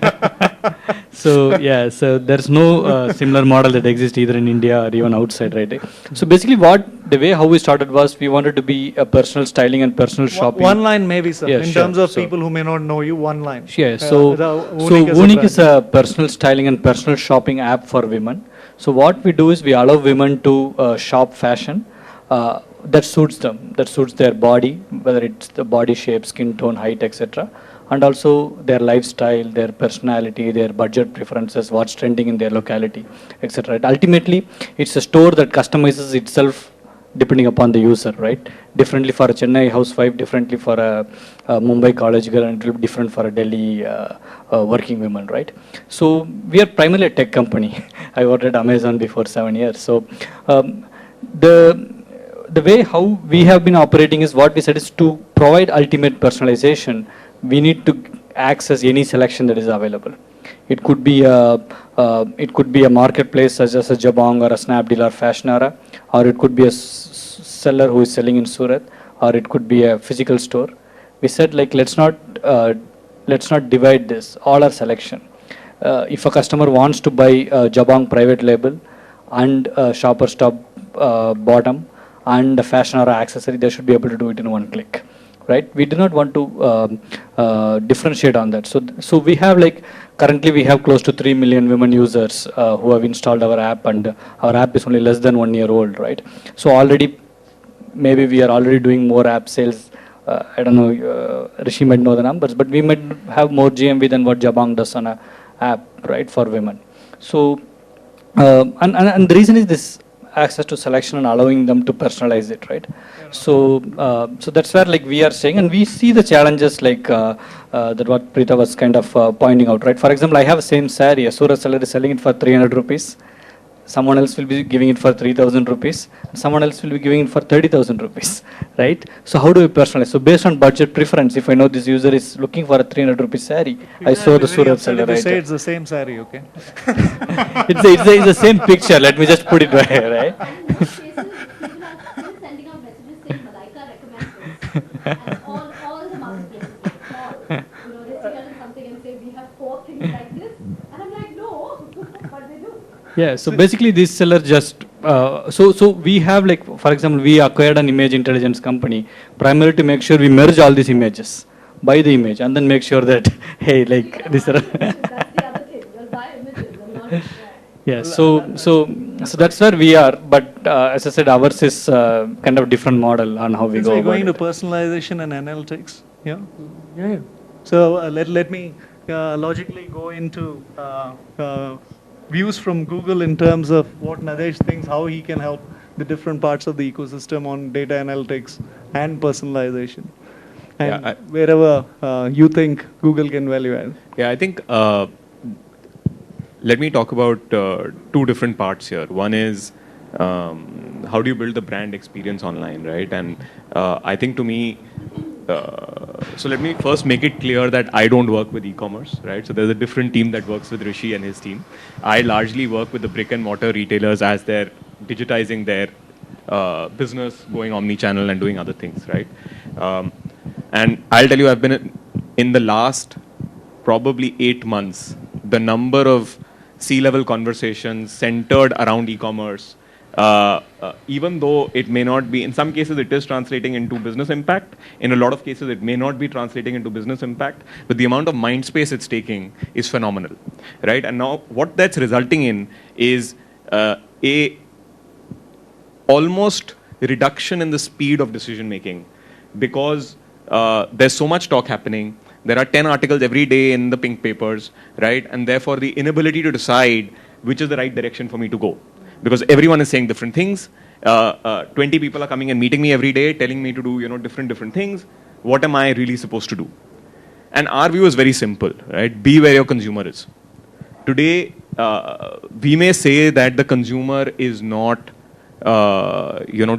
So yeah, so there's no similar model that exists either in India or even outside, right? So basically, how we started was we wanted to be a personal styling and personal shopping. One line maybe, sir. Yeah, in sure. terms of So- people who may not know you, one line. Yeah, so Vunic is a personal styling and personal shopping app for women. So what we do is we allow women to shop fashion that suits them, that suits their body, whether it's the body shape, skin tone, height, etc. And also their lifestyle, their personality, their budget preferences, what's trending in their locality, etc. Ultimately, it's a store that customizes itself depending upon the user, right? Differently for a Chennai housewife, differently for a Mumbai college girl, and it will be different for a Delhi working woman, right? So we are primarily a tech company. I worked at Amazon before 7 years. So the way how we have been operating is what we said is to provide ultimate personalization. We need to access any selection that is available. It could be a marketplace such as a Jabong or a Snapdeal or Fashionara, or it could be a seller who is selling in Surat, or it could be a physical store. We said like let's not divide this. All our selection. If a customer wants to buy a Jabong private label and a Shopper Stop bottom and a Fashionara accessory, they should be able to do it in one click. Right? We do not want to differentiate on that. So we have currently we have close to 3 million women users who have installed our app, and our app is only less than 1 year old, right? So already, maybe we are already doing more app sales. I don't know, Rishi might know the numbers, but we might have more GMV than what Jabong does on a app, right, for women. So, and the reason is this access to selection and allowing them to personalize it, right? So that's where we are saying, and we see the challenges that what Preeta was kind of pointing out, right? For example, I have the same saree. A Surat seller is selling it for 300 rupees. Someone else will be giving it for 3,000 rupees. Someone else will be giving it for 30,000 rupees, right? So how do we personalize? So based on budget preference, if I know this user is looking for a 300 rupees saree, I saw the Surat seller, right? Say it's the same saree, okay? It's the same picture. Let me just put it right, right? And in most cases, people are still sending out messages saying Malaika recommends this. And all the marketplaces call, they see something and say, we have 4 things like this. And I'm like, no, but they do. Yeah, so basically this seller just, so we have for example, we acquired an image intelligence company primarily to make sure we merge all these images, buy the image, and then make sure that, hey, this are... That's the other thing. You'll buy images and not... Yeah, so that's where we are, but as I said, ours is kind of different model on how we Since go we're about going to it. personalization and analytics, yeah? Yeah. So let me logically go into views from Google in terms of what Nadesh thinks, how he can help the different parts of the ecosystem on data analytics and personalization. And Yeah, wherever you think Google can value add. Yeah, I think let me talk about 2 different parts here. One is how do you build the brand experience online, right? And I think to me, so let me first make it clear that I don't work with e-commerce, right? So there's a different team that works with Rishi and his team. I largely work with the brick and mortar retailers as they're digitizing their business, going omni-channel and doing other things, right? And I'll tell you, I've been in the last probably 8 months, the number of C-level conversations centered around e-commerce, even though it may not be, in some cases it is translating into business impact, in a lot of cases it may not be translating into business impact, but the amount of mind space it's taking is phenomenal, right? And now what that's resulting in is a almost reduction in the speed of decision making, because there's so much talk happening. There are 10 articles every day in the pink papers, right? And therefore the inability to decide which is the right direction for me to go, because everyone is saying different things. 20 people are coming and meeting me every day, telling me to do, you know, different things. What am I really supposed to do? And our view is very simple, right? Be where your consumer is. Today, we may say that the consumer is not,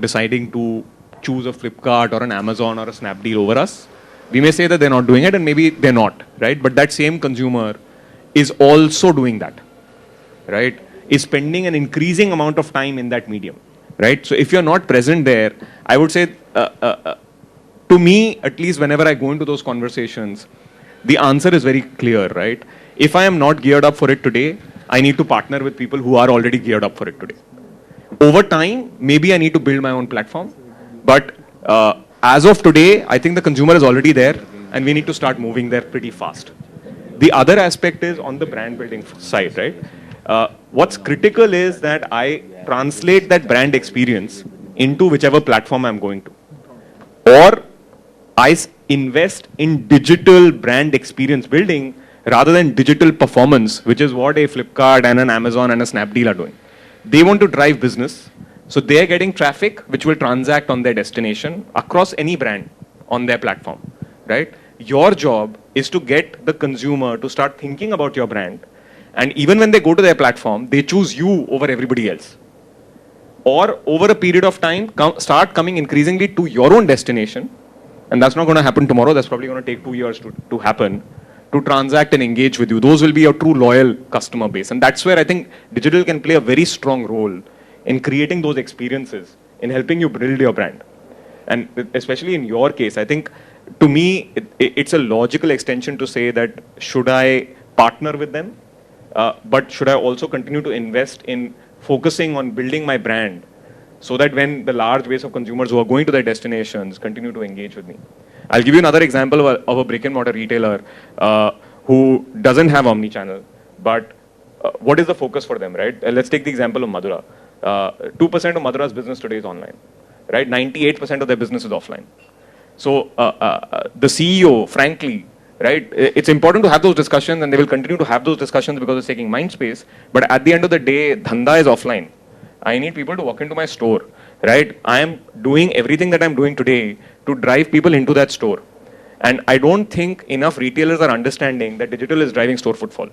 deciding to choose a Flipkart or an Amazon or a Snapdeal over us. We may say that they're not doing it, and maybe they're not, right? But that same consumer is also doing that, right? Is spending an increasing amount of time in that medium, right? So if you're not present there, I would say, to me, at least whenever I go into those conversations, the answer is very clear, right? If I am not geared up for it today, I need to partner with people who are already geared up for it today. Over time, maybe I need to build my own platform. But as of today, I think the consumer is already there, and we need to start moving there pretty fast. The other aspect is on the brand building side, right? What's critical is that I translate that brand experience into whichever platform I'm going to. Or I invest in digital brand experience building rather than digital performance, which is what a Flipkart and an Amazon and a Snapdeal are doing. They want to drive business, so they are getting traffic which will transact on their destination across any brand on their platform, right? Your job is to get the consumer to start thinking about your brand, and even when they go to their platform, they choose you over everybody else. Or over a period of time, start coming increasingly to your own destination, and that's not going to happen tomorrow, that's probably going to take 2 years to happen, to transact and engage with you. Those will be your true loyal customer base. And that's where I think digital can play a very strong role in creating those experiences, in helping you build your brand. And especially in your case, I think, to me, it's a logical extension to say that should I partner with them, but should I also continue to invest in focusing on building my brand so that when the large base of consumers who are going to their destinations continue to engage with me. I'll give you another example of a brick and mortar retailer who doesn't have omni-channel, but what is the focus for them, right? Let's take the example of Madura. 2% of Madura's business today is online, right? 98% of their business is offline. So the CEO, frankly, right, it's important to have those discussions, and they will continue to have those discussions because it's taking mind space. But at the end of the day, dhanda is offline. I need people to walk into my store, right? I am doing everything that I'm doing today to drive people into that store. And I don't think enough retailers are understanding that digital is driving store footfall.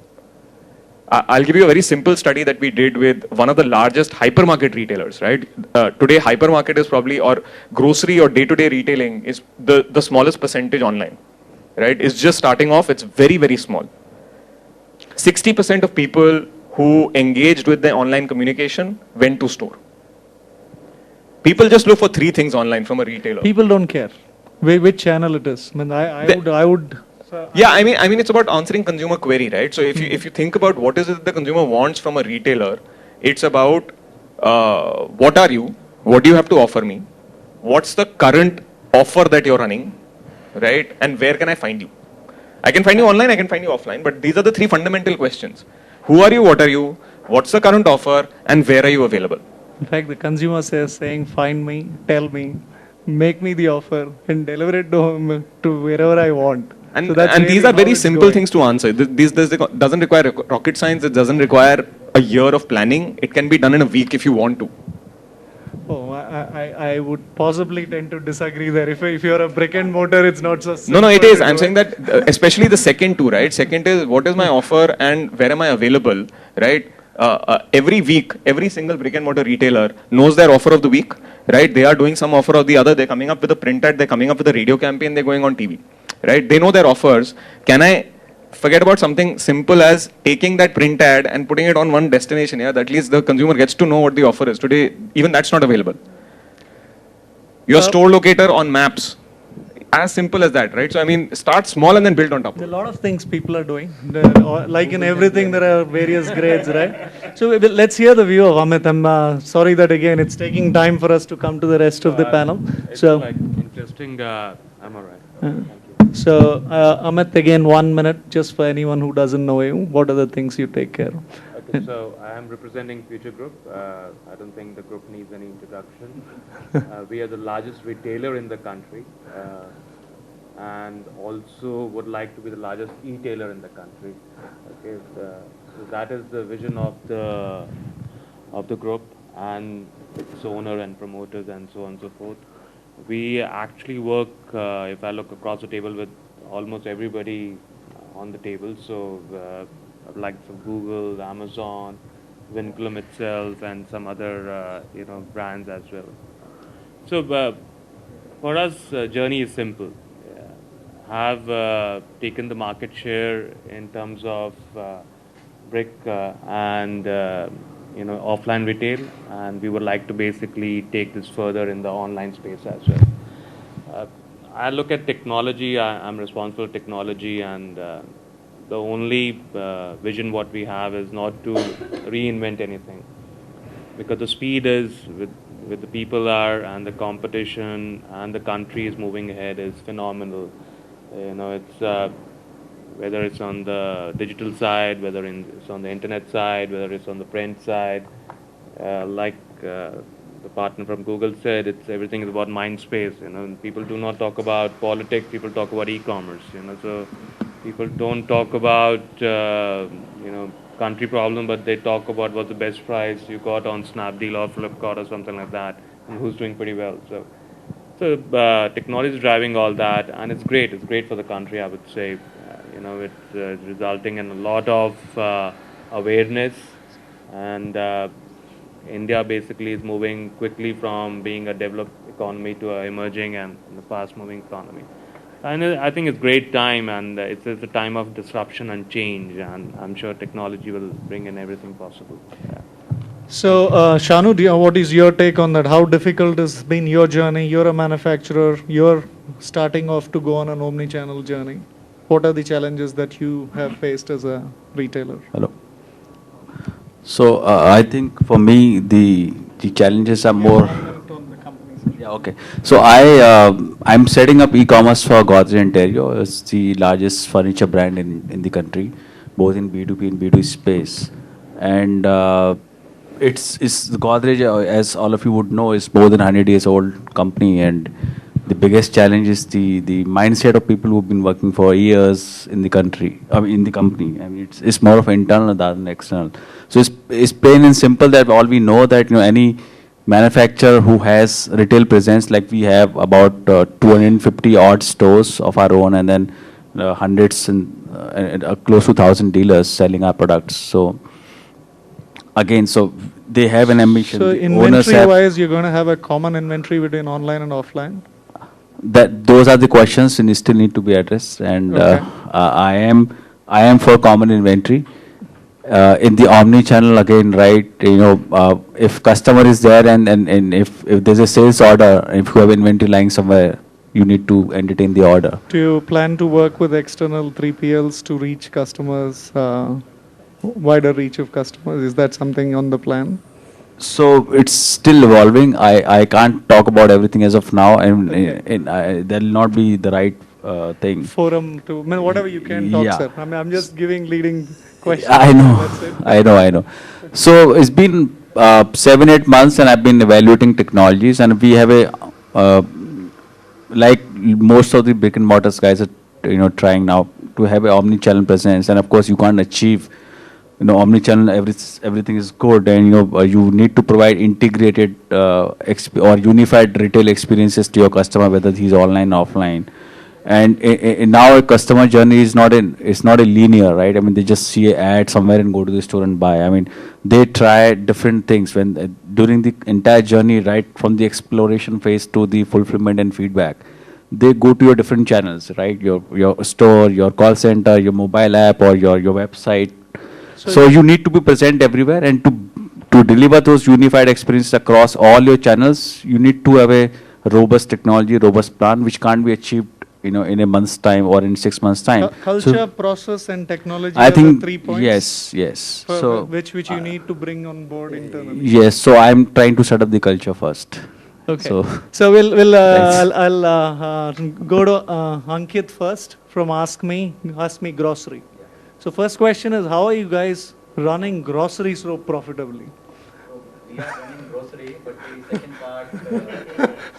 I'll give you a very simple study that we did with one of the largest hypermarket retailers, right? Today, hypermarket is probably, or grocery or day-to-day retailing is the smallest percentage online, right? It's just starting off, it's very, very small. 60% of people who engaged with the online communication went to store. People just look for 3 things online from a retailer. People don't care which channel it is. I mean, I would. Yeah, I mean, it's about answering consumer query, right? So if you think about what is it the consumer wants from a retailer, it's about what are you, what do you have to offer me, what's the current offer that you're running, right? And where can I find you? I can find you online, I can find you offline, but these are the 3 fundamental questions. Who are you, what are you, what's the current offer, and where are you available? In fact, the consumer says, saying, find me, tell me, make me the offer, and deliver it to wherever I want. And, so that's and really these are how very it's simple going. things to answer. This doesn't require rocket science, it doesn't require a year of planning. It can be done in a week if you want to. Oh, I would possibly tend to disagree there. If you're a brick and mortar, it's not so simple. No, it is. I'm saying that especially the second 2, right? Second is what is my offer and where am I available, right? Every week, every single brick and mortar retailer knows their offer of the week, right? They are doing some offer or the other. They're coming up with a print ad, they're coming up with a radio campaign, they're going on TV, right? They know their offers. Can I forget about something simple as taking that print ad and putting it on one destination, yeah, that at least the consumer gets to know what the offer is. Today, even that's not available. Your store locator on maps, as simple as that, right? So, I mean, start small and then build on top. There are a lot of things people are doing. Like in everything, there are various grades, right? So let's hear the view of Amit. I'm sorry that again, it's taking time for us to come to the rest of the panel. It's So, like interesting. I'm all right. Thank you. so Amit, again, 1 minute, just for anyone who doesn't know you. What are the things you take care of? Okay, so I am representing Future Group. I don't think the group needs any introduction. We are the largest retailer in the country, and also would like to be the largest e-tailer in the country. Okay, so that is the vision of the of the group and its owner and promoters and so on and so forth. We actually work, if I look across the table, with almost everybody on the table. So like from Google, Amazon, Vinculum itself, and some other brands as well. So for us, journey is simple. Have taken the market share in terms of brick and offline retail, and we would like to basically take this further in the online space as well. I look at technology. I'm responsible for technology, and the only vision what we have is not to reinvent anything, because the speed is with the people are, and the competition and the country is moving ahead is phenomenal. It's whether it's on the digital side, whether it's on the internet side, whether it's on the print side. Like the partner from Google said, everything is about mind space. People do not talk about politics. People talk about e-commerce. So people don't talk about country problem, but they talk about what's the best price you got on Snapdeal or Flipkart or something like that, and who's doing pretty well. So technology is driving all that, and it's great. It's great for the country, I would say. It's resulting in a lot of awareness, and India basically is moving quickly from being a developed economy to an emerging and a fast-moving economy. And I think it's a great time, and it's a time of disruption and change, and I'm sure technology will bring in everything possible. Yeah. So, Shanu, what is your take on that? How difficult has been your journey? You're a manufacturer. You're starting off to go on an omni-channel journey. What are the challenges that you have faced as a retailer? Hello. So, I think for me, the challenges are more... Yeah, okay. So I'm setting up e-commerce for Godrej Ontario. It's the largest furniture brand in the country, both in B2B and B2C space. And it's Godrej, as all of you would know, is more than 100 years old company, and the biggest challenge is the mindset of people who've been working for years in the country. In the company. I mean, it's more of internal rather than external. So it's plain and simple that all we know that any manufacturer who has retail presence, like we have about 250 odd stores of our own, and then hundreds and close to 1,000 dealers selling our products. So again, so they have an ambition. So inventory-wise, you're going to have a common inventory between online and offline? Those are the questions and still need to be addressed. And okay. I am for common inventory. In the omni-channel again, right, if customer is there and if there's a sales order, if you have inventory lying somewhere, you need to entertain the order. Do you plan to work with external 3PLs to reach customers, wider reach of customers? Is that something on the plan? So it's still evolving. I can't talk about everything as of now, and that will not be the right thing. Forum to, whatever you can talk, yeah. Sir. I mean, I'm just giving leading questions. I know, I know. So it's been 7-8 months, and I've been evaluating technologies, and we have like most of the brick and mortar guys are trying now to have an omni-channel presence, and of course you can't achieve omni-channel, everything is good, and you need to provide integrated or unified retail experiences to your customer, whether he's online or offline. And now a customer journey is not a linear, right? I mean, they just see an ad somewhere and go to the store and buy. I mean, they try different things during the entire journey, right, from the exploration phase to the fulfillment and feedback. They go to your different channels, right? Your store, your call center, your mobile app, or your website. So you need to be present everywhere, and to deliver those unified experiences across all your channels, you need to have a robust technology, robust plan, which can't be achieved in a month's time or in 6 months' time. Culture, process, and technology I think, are the 3 points. Yes. So which you need to bring on board internally. Yes. So I'm trying to set up the culture first. Okay. So I'll go to Ankit first from Ask Me Grocery. So first question is, how are you guys running groceries so profitably? We are running grocery, but the second part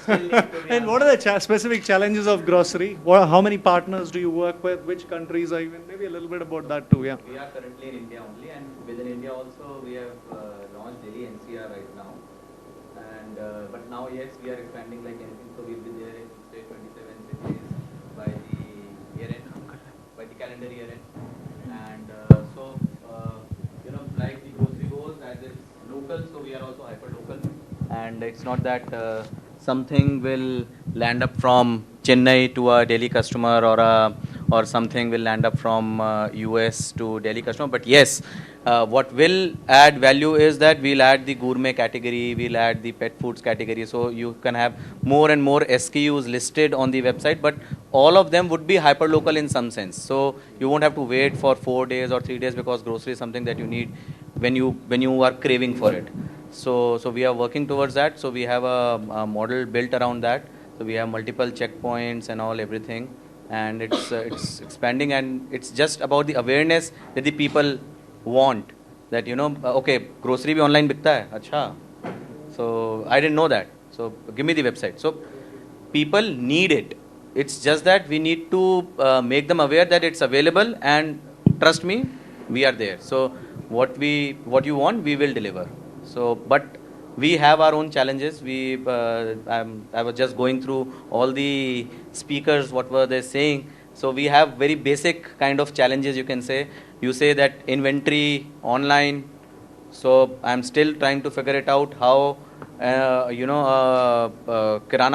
still needs to be. And what are the specific challenges of grocery? How many partners do you work with? Which countries are you in? Maybe a little bit about that too, yeah. We are currently in India only, and within India also we have launched Delhi NCR right now. And but now yes, we are expanding like anything, so we'll be there in say 27 cities by the year end, by the calendar year end. And like the grocery goes, as it's local, so we are also hyper local. And it's not that something will land up from Chennai to a Delhi customer, or something will land up from US to Delhi customer. But yes, what will add value is that we'll add the gourmet category, we'll add the pet foods category, so you can have more and more SKUs listed on the website, but all of them would be hyper local in some sense. So you won't have to wait for 4 days or 3 days, because grocery is something that you need when you are craving for it. So we are working towards that. So we have a model built around that. So we have multiple checkpoints and everything, and it's expanding, and it's just about the awareness that the people want, that okay, grocery bhi online bikta hai, acha. So I didn't know that. So give me the website. So people need it. It's just that we need to make them aware that it's available, and trust me, we are there. So what you want, we will deliver. So but we have our own challenges. I was just going through all the speakers, what were they saying. So we have very basic kind of challenges, you can say. You say that inventory online. So I'm still trying to figure it out how kirana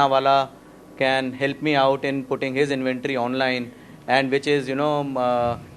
wala can help me out in putting his inventory online, and which is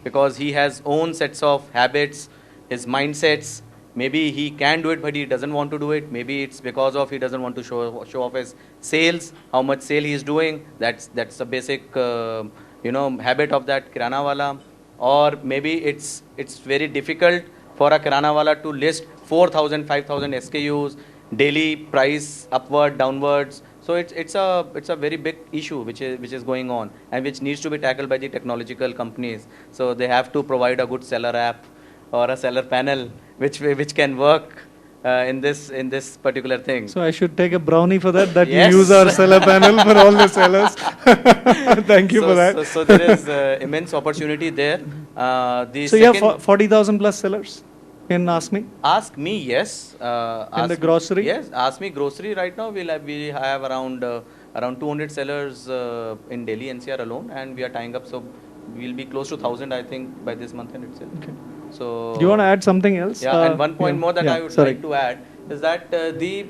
because he has own sets of habits, his mindsets. Maybe he can do it, but he doesn't want to do it. Maybe it's because of he doesn't want to show off his sales, how much sale he is doing. That's a basic habit of that kirana wala. Or maybe it's very difficult for a kirana wala to list 4,000, 5,000 SKUs, daily price upward, downwards. So it's a very big issue which is going on, and which needs to be tackled by the technological companies. So they have to provide a good seller app or a seller panel which can work in this particular thing. So I should take a brownie for that Yes. you use our seller panel for all the sellers. Thank you for that. So there is immense opportunity there. So you have 40,000 plus sellers in Ask Me? Ask Me, yes. In the grocery? Yes, Ask Me grocery right now we have around 200 sellers in Delhi NCR alone, and we are tying up, so we'll be close to 1,000 I think by this month end itself. Okay. So do you want to add something else? Yeah, and one point more that I would like to add is that the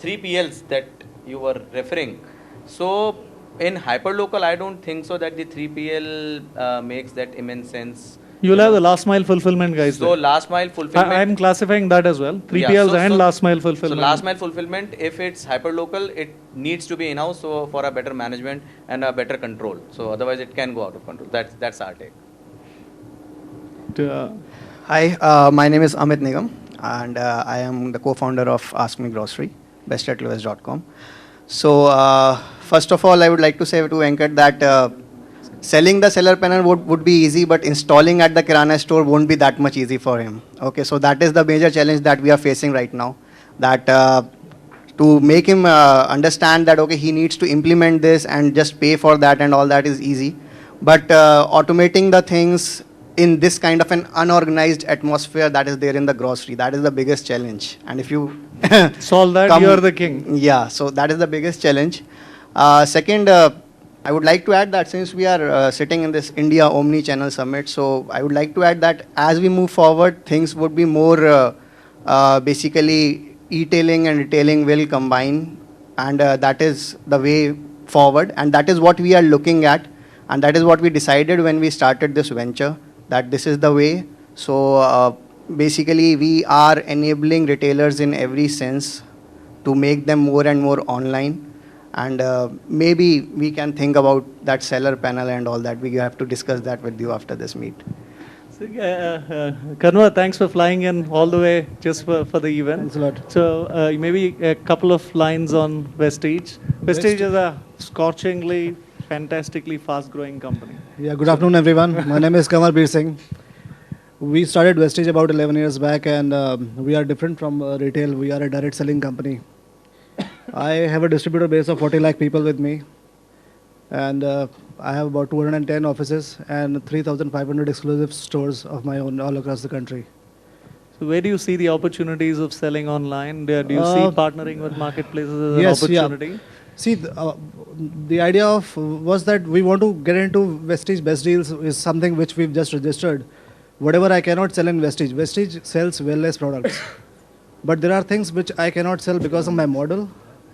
3PLs that you were referring. So in hyperlocal, I don't think so that the 3PL makes that immense sense. You'll have the last mile fulfillment guys. So last mile fulfillment. I'm classifying that as well. 3PLs and last mile fulfillment. So last mile fulfillment, if it's hyperlocal, it needs to be in-house, so for a better management and a better control. So otherwise it can go out of control. That's our take. Hi, my name is Amit Nigam, and I am the co-founder of Ask Me Grocery, best@lowest.com. So first of all, I would like to say to Venkat that selling the seller panel would be easy, but installing at the Kirana store won't be that much easy for him. Okay, so that is the major challenge that we are facing right now. That to make him understand that okay, he needs to implement this and just pay for that and all that is easy, but automating the things in this kind of an unorganized atmosphere that is there in the grocery, that is the biggest challenge. And if you solve that, you are the king. Yeah, so that is the biggest challenge. Second, I would like to add that since we are sitting in this India Omni-Channel Summit, so I would like to add that as we move forward, things would be more basically e-tailing and retailing will combine, and that is the way forward, and that is what we are looking at, and that is what we decided when we started this venture, that this is the way. So basically we are enabling retailers in every sense to make them more and more online, and maybe we can think about that seller panel and all that. We have to discuss that with you after this meet. So, Kanwa, thanks for flying in all the way just for the event. Thanks a lot. So maybe a couple of lines on Vestige. Vestige is a scorchingly, fantastically fast-growing company. Yeah, good afternoon, everyone. My name is Kamal Bir Singh. We started Vestige about 11 years back, and we are different from retail. We are a direct selling company. I have a distributor base of 40 lakh people with me, and I have about 210 offices and 3,500 exclusive stores of my own all across the country. So where do you see the opportunities of selling online? Do you see partnering with marketplaces as an opportunity? Yeah. See, the idea of was that we want to get into Vestige Best Deals is something which we've just registered. Whatever I cannot sell in Vestige, Vestige sells wellness products. But there are things which I cannot sell because of my model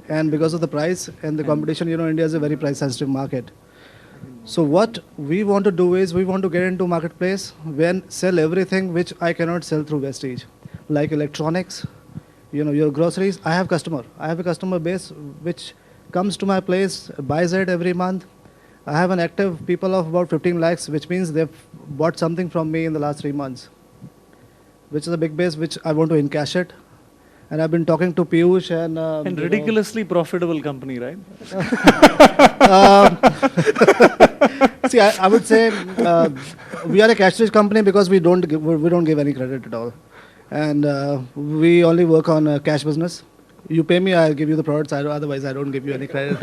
and because of the price and the competition. You know, India is a very price sensitive market. So what we want to do is we want to get into marketplace when sell everything which I cannot sell through Vestige, like electronics, you know, your groceries. I have a customer base which comes to my place, buys it every month. I have an active people of about 15 lakhs, which means they've bought something from me in the last 3 months, which is a big base which I want to encash it. And I've been talking to Piyush and ridiculously profitable company, right? See, I would say we are a cash-rich company because we don't give any credit at all, and we only work on cash business. You pay me, I'll give you the products. Otherwise, I don't give you any credit.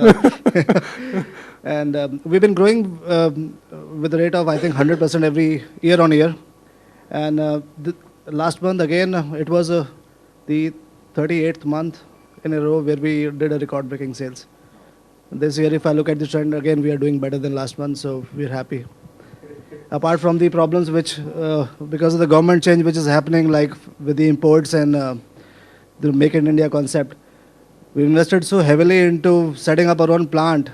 And we've been growing with the rate of, I think, 100% every year on year. And the last month, again, it was the 38th month in a row where we did a record-breaking sales. This year, if I look at the trend, again, we are doing better than last month, so we're happy. Apart from the problems which, because of the government change which is happening, like with the imports and the Make in India concept, we invested so heavily into setting up our own plant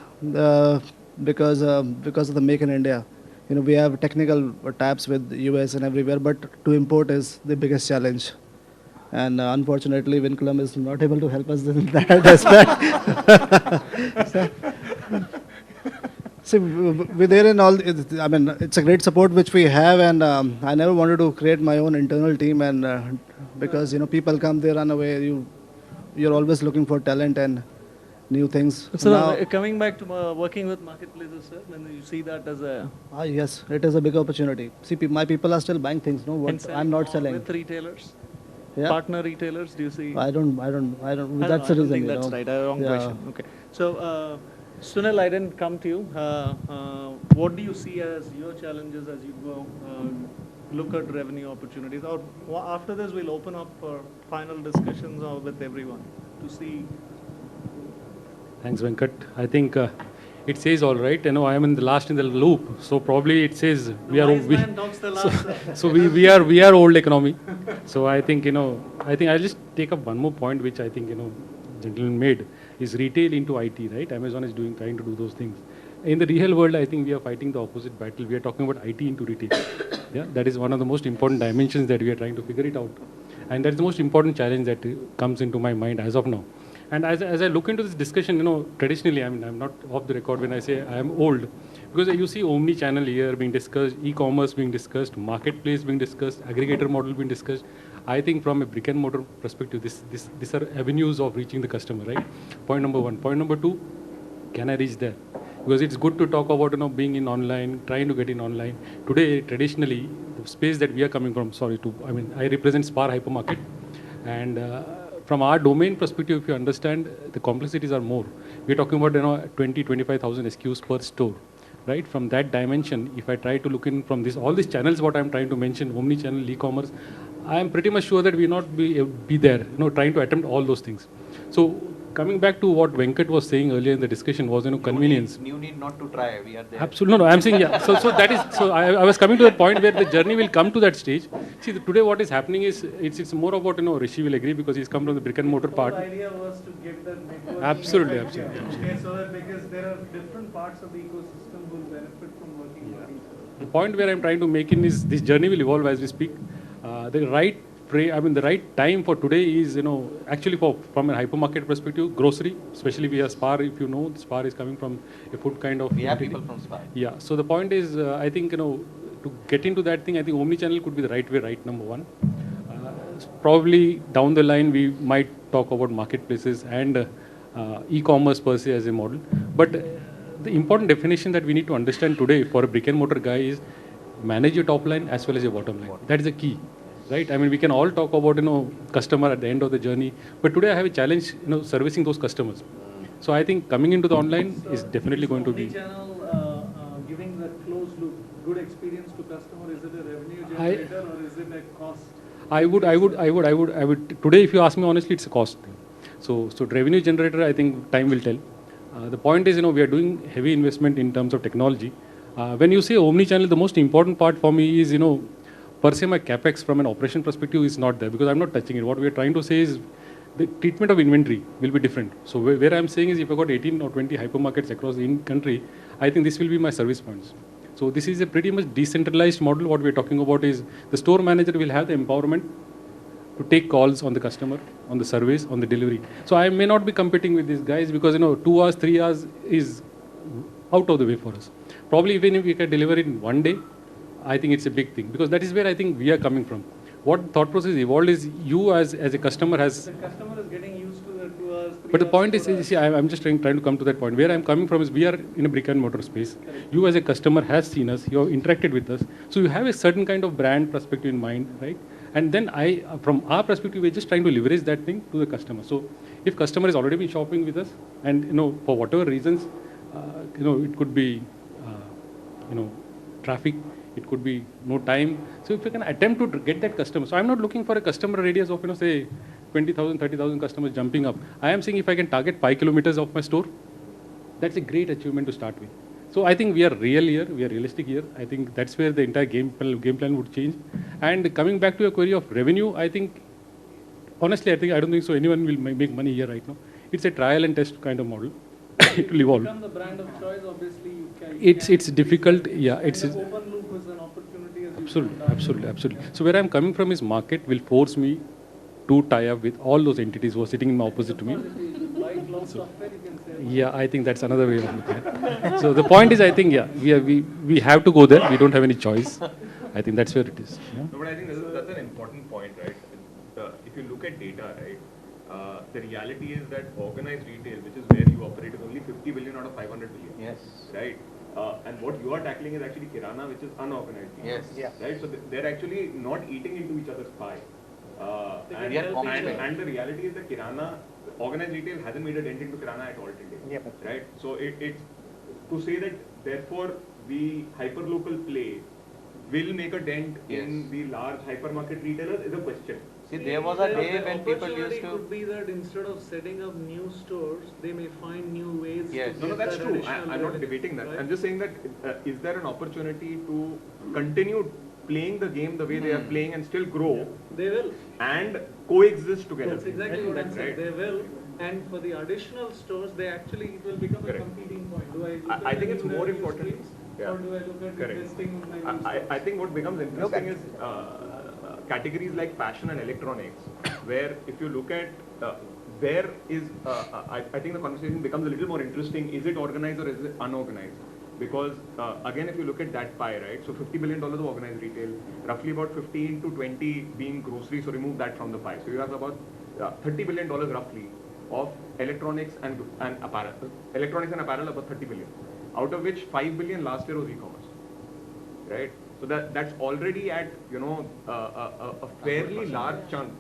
because of the Make in India. You know, we have technical tabs with the US and everywhere, but to import is the biggest challenge. And unfortunately, Vinculum is not able to help us in that aspect. See, we're there in all. I mean, it's a great support which we have, and I never wanted to create my own internal team, and because people come, they run away. You're always looking for talent and new things. So now, coming back to working with marketplaces, sir, then you see that as a yes, it is a big opportunity. See, my people are still buying things. No, what I'm not selling with retailers. Yeah. Partner retailers, do you see? I don't. That's the reason. I think that's right. Wrong question. Okay. So, Sunil, I didn't come to you. What do you see as your challenges as you go look at revenue opportunities? Or after this, we'll open up for final discussions with everyone to see. Thanks, Venkat. I think it says all right. I am in the last in the loop, so probably it says we are. So we are old economy. So I think I'll just take up one more point, which I think gentleman made, is retail into IT, right? Amazon is trying to do those things. In the real world, I think we are fighting the opposite battle. We are talking about IT into retail. Yeah, that is one of the most important dimensions that we are trying to figure it out, and that's the most important challenge that comes into my mind as of now. And as I look into this discussion, traditionally, I mean, I'm not off the record when I say I am old, because you see omni-channel here being discussed, e-commerce being discussed, marketplace being discussed, aggregator model being discussed. I think from a brick and mortar perspective, these are avenues of reaching the customer, right? Point number one. Point number two, can I reach there? Because it's good to talk about being in online, trying to get in online. Today, traditionally, the space that we are coming from, I represent Spar Hypermarket, and from our domain perspective, if you understand, the complexities are more. We're talking about 25,000 SKUs per store, right? From that dimension, if I try to look in from all these channels, what I'm trying to mention, omni-channel, e-commerce, I am pretty much sure that we will not be there, trying to attempt all those things. So coming back to what Venkat was saying earlier in the discussion was, convenience. You need not to try. We are there. Absolutely. No, I'm saying, yeah. So that is, so I was coming to that point where the journey will come to that stage. See, today what is happening is, it's more about, Rishi will agree because he's come from the brick and mortar part. The idea was to give that network. Absolutely. Okay, so that because there are different parts of the ecosystem who will benefit from working with each other. The point where I'm trying to make in is, this journey will evolve as we speak. The right time for today is, actually from a hypermarket perspective, grocery, especially we have Spar, if you know, Spar is coming from a food kind of. We have people from Spar. Yeah, so the point is, I think, to get into that thing, I think omni-channel could be the right way, right, number one. Probably down the line, we might talk about marketplaces and e-commerce per se as a model. But the important definition that we need to understand today for a brick and mortar guy is, manage your top line as well as your bottom line. That is the key, right? I mean, we can all talk about, customer at the end of the journey, but today I have a challenge, servicing those customers. So I think coming into the online is definitely going to be. Giving the closed loop, good experience to customer, is it a revenue generator or is it a cost? I would. Today, if you ask me honestly, it's a cost thing. So revenue generator, I think time will tell. The point is, we are doing heavy investment in terms of technology. When you say omni-channel, the most important part for me is, per se my capex from an operation perspective is not there because I'm not touching it. What we are trying to say is the treatment of inventory will be different. So where I'm saying is if I got 18 or 20 hypermarkets across the country, I think this will be my service points. So this is a pretty much decentralized model. What we're talking about is the store manager will have the empowerment to take calls on the customer, on the service, on the delivery. So I may not be competing with these guys because 2 hours, 3 hours is out of the way for us. Probably even if we can deliver it in 1 day, I think it's a big thing because that is where I think we are coming from. What thought process evolved is you as a customer has. The customer is getting used to the 2 hours. But the point is, see, I'm just trying to come to that point. Where I'm coming from is we are in a brick and mortar space. Correct. You as a customer has seen us, you have interacted with us. So you have a certain kind of brand perspective in mind, right? And then from our perspective, we're just trying to leverage that thing to the customer. So if customer has already been shopping with us and, for whatever reasons, it could be, traffic, it could be no time. So if you can attempt to get that customer. So I'm not looking for a customer radius of, say, 20,000, 30,000 customers jumping up. I am saying if I can target 5 kilometers of my store, that's a great achievement to start with. So I think we are real here, we are realistic here. I think that's where the entire game plan would change. And coming back to your query of revenue, I think, honestly, I don't think so anyone will make money here right now. It's a trial and test kind of model. It will evolve. Become the brand of choice, obviously. It's difficult, yeah. It's open loop is an opportunity. Absolutely. So where I'm coming from is market will force me to tie up with all those entities who are sitting in my opposite to me. Yeah, I think that's another way of looking at it. So the point is, I think, we have to go there. We don't have any choice. I think that's where it is. Yeah? No, but I think that's an important point, right? If you look at data, right, the reality is that organized retail, which is where you operate, is only 50 billion out of 500 billion. Yes. Right? And what you are tackling is actually kirana, which is unorganized retail. Yes. Yeah. Right? So they're actually not eating into each other's pie. And the reality is that kirana, organized retail hasn't made a dent into kirana at all today. Yep. Right? So it's to say that therefore the hyperlocal play will make a dent in the large hypermarket retailers is a question. See, there was a day when people used to. Could be that instead of setting up new stores, they may find new ways. Yes. No, that's true. I'm not debating that. Right? I'm just saying that is there an opportunity to continue playing the game the way they are playing and still grow? They will. And coexist together. That's exactly what I'm saying. They will. And for the additional stores, it will become a competing point. I think it's more important. Or do I look at investing in my I think what becomes interesting is categories like fashion and electronics, where if you look at where is, I think the conversation becomes a little more interesting. Is it organized or is it unorganized? Because again, if you look at that pie, right, so $50 billion of organized retail, roughly about 15 to 20 being grocery, so remove that from the pie. So you have about $30 billion roughly of electronics and apparel. Electronics and apparel about 30 billion, out of which 5 billion last year was e-commerce, right? So that's already at, a fairly large chunk.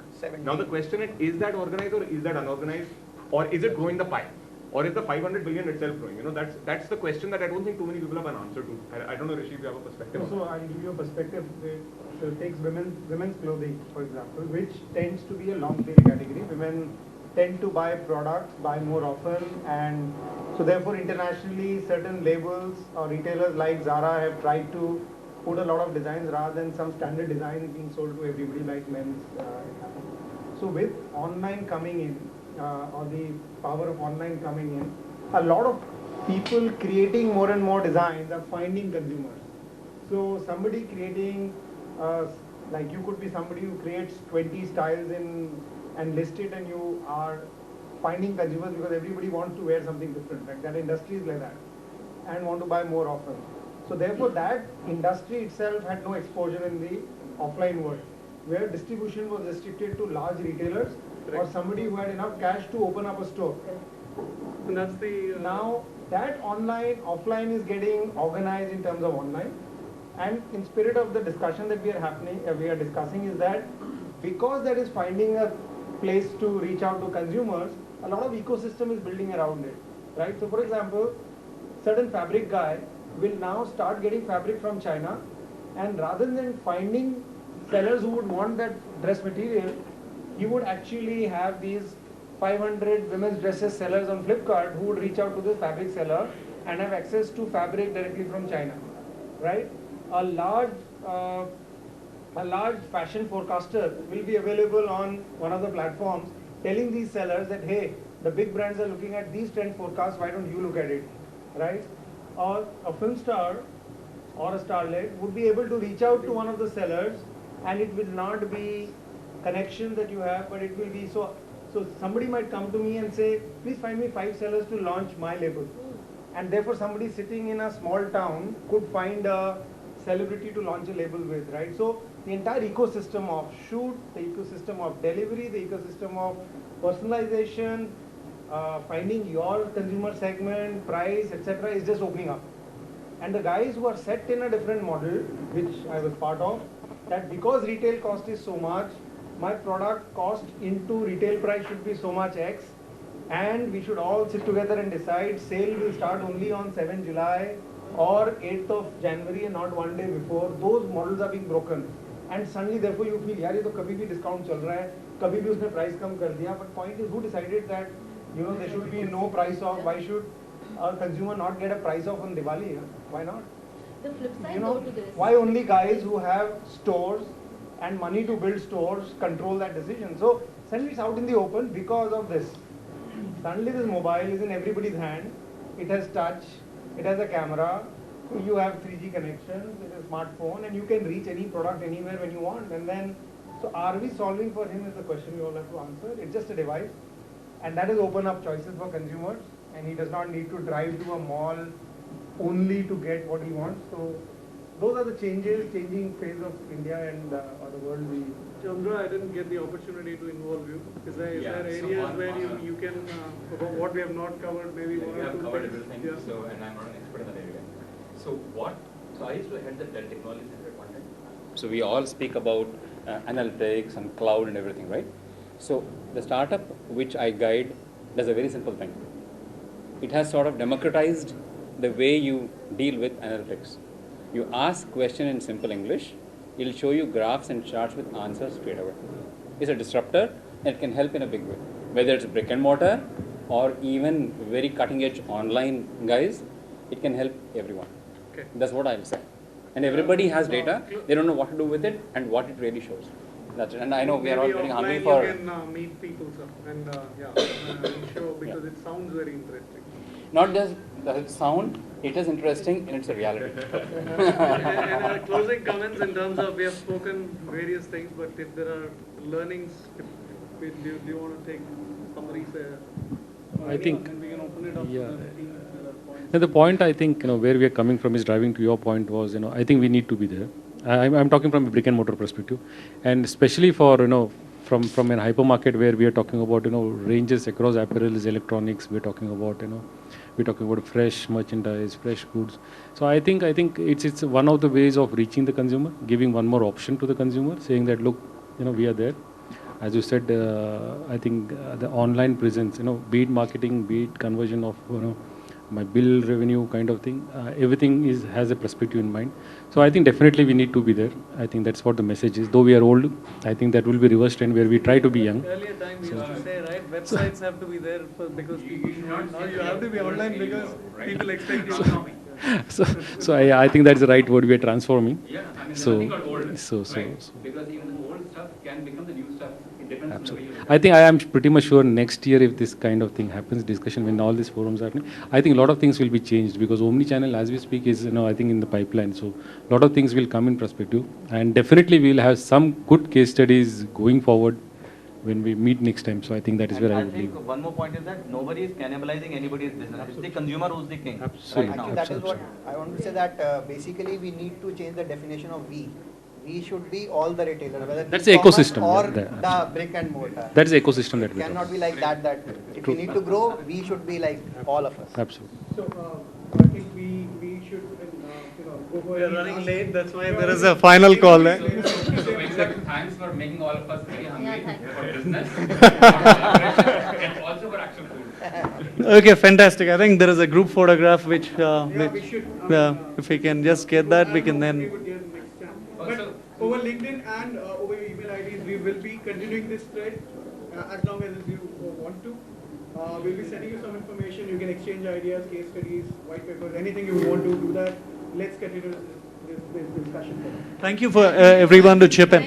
Now the question is that organized or is that unorganized, or is it growing the pie? Or is the 500 billion itself growing? That's the question that I don't think too many people have an answer to. I don't know, Rishi, if you have a perspective. So I'll give you a perspective. So it takes women's clothing, for example, which tends to be a long tail category. Women tend to buy products, buy more often, and so therefore internationally certain labels or retailers like Zara have tried to put a lot of designs rather than some standard designs being sold to everybody like men's. So with online coming in, or the power of online coming in, a lot of people creating more and more designs are finding consumers. So somebody creating, like you could be somebody who creates 20 styles and list it, and you are finding consumers because everybody wants to wear something different. Like that industry is like that and want to buy more often. So therefore that industry itself had no exposure in the offline world, where distribution was restricted to large retailers or somebody who had enough cash to open up a store. And that's the now that offline is getting organized in terms of online, And in spirit of the discussion that we are discussing is that because that is finding a place to reach out to consumers, a lot of ecosystem is building around it, right? So for example, certain fabric guy will now start getting fabric from China, and rather than finding sellers who would want that dress material, he would actually have these 500 women's dresses sellers on Flipkart who would reach out to the fabric seller and have access to fabric directly from China, right? A large fashion forecaster will be available on one of the platforms telling these sellers that, hey, the big brands are looking at these trend forecasts, why don't you look at it, right? Or a film star or a starlet would be able to reach out to one of the sellers, and it will not be connection that you have, but it will be so somebody might come to me and say, please find me 5 sellers to launch my label. And therefore somebody sitting in a small town could find a celebrity to launch a label with, right? So the entire ecosystem of shoot, the ecosystem of delivery, the ecosystem of personalization, finding your consumer segment, price, etc. is just opening up. And the guys who are set in a different model, which I was part of, that because retail cost is so much, my product cost into retail price should be so much X, and we should all sit together and decide sale will start only on 7 July or 8th of January and not one day before. Those models are being broken. And suddenly therefore you feel, yaar, ye to kabhi bhi discount chal raha hai, kabhi bhi usne price kam kar diya. But point is, who decided that, you know, there should be no price off? Why should a consumer not get a price off on Diwali? Why not? The flip side, You know, to this. why only guys who have stores and money to build stores control that decision? So suddenly it's out in the open because of this. Suddenly this mobile is in everybody's hand. It has touch, it has a camera, you have 3G connections, it is a smartphone, and you can reach any product anywhere when you want. And then, so are we solving for him is the question you all have to answer. It's just a device, and that has opened up choices for consumers, and he does not need to drive to a mall only to get what he wants. So those are the changing phase of India and or the world. Chandra, I didn't get the opportunity to involve you. Is there areas where you can, what we have not covered, maybe one or two things? We have covered everything, so, and I'm not an expert in that area. So I used to head the Dell Technology Center at one time. So we all speak about analytics and cloud and everything, right? So the startup which I guide does a very simple thing. It has sort of democratized the way you deal with analytics. You ask question in simple English, it'll show you graphs and charts with answers straight away. It's a disruptor and it can help in a big way. Whether it's brick and mortar or even very cutting edge online guys, it can help everyone. Okay. That's what I'll say. And everybody has data, they don't know what to do with it and what it really shows. That's it. And I know we are all getting hungry for... You can meet people, sir. And I'm sure because it sounds very interesting. Not just the sound, it is interesting and it's a reality. and closing comments in terms of, we have spoken various things, but if there are learnings, do you want to take somebody's I think, and we can open it up to the team. And the point I think, where we are coming from is driving to your point was, I think we need to be there. I'm talking from a brick and mortar perspective, and especially for, from an hypermarket where we are talking about, ranges across apparels, electronics, we're talking about fresh merchandise, fresh goods. So I think it's one of the ways of reaching the consumer, giving one more option to the consumer, saying that, look, we are there. As you said, I think the online presence, be it marketing, be it conversion of, my bill revenue kind of thing, everything has a perspective in mind. So I think definitely we need to be there. I think that's what the message is. Though we are old, I think that will be reverse trend where we try to be young. Earlier time we used to say, right, websites have to be there because people should not. Now you have to be online because people expect you to So I think that's the right word we are transforming. Yeah, I mean, so, nothing got old, right? Because even the old stuff can become the new stuff. It depends Absolutely. on the way you I think I am pretty much sure next year if this kind of thing happens, discussion when all these forums are happening, I think a lot of things will be changed because omni-channel as we speak is, I think in the pipeline. So a lot of things will come in perspective and definitely we will have some good case studies going forward when we meet next time. So I think that is where I would leave. One more point is that nobody is cannibalizing anybody's business. Absolutely. It's the consumer who's the king. Absolutely. Right now. Actually, that is what I want to say, that basically we need to change the definition of we. We should be all the retailers, whether that's the ecosystem or the brick and mortar. That's the ecosystem that it we cannot be like that if we need to grow, we should be like all of us. Absolutely. So if we should, We are running late, that's why there is a final call. So, Venkat, thanks for making all of us very hungry for business, and also for actual food. Okay, fantastic. I think there is a group photograph which, if we can just get that, we can then. But over LinkedIn and over your email IDs, we will be continuing this thread as long as you want to. We'll be sending you some information. You can exchange ideas, case studies, white papers, anything you want to do that. Let's continue this discussion. Thank you for everyone to chip in.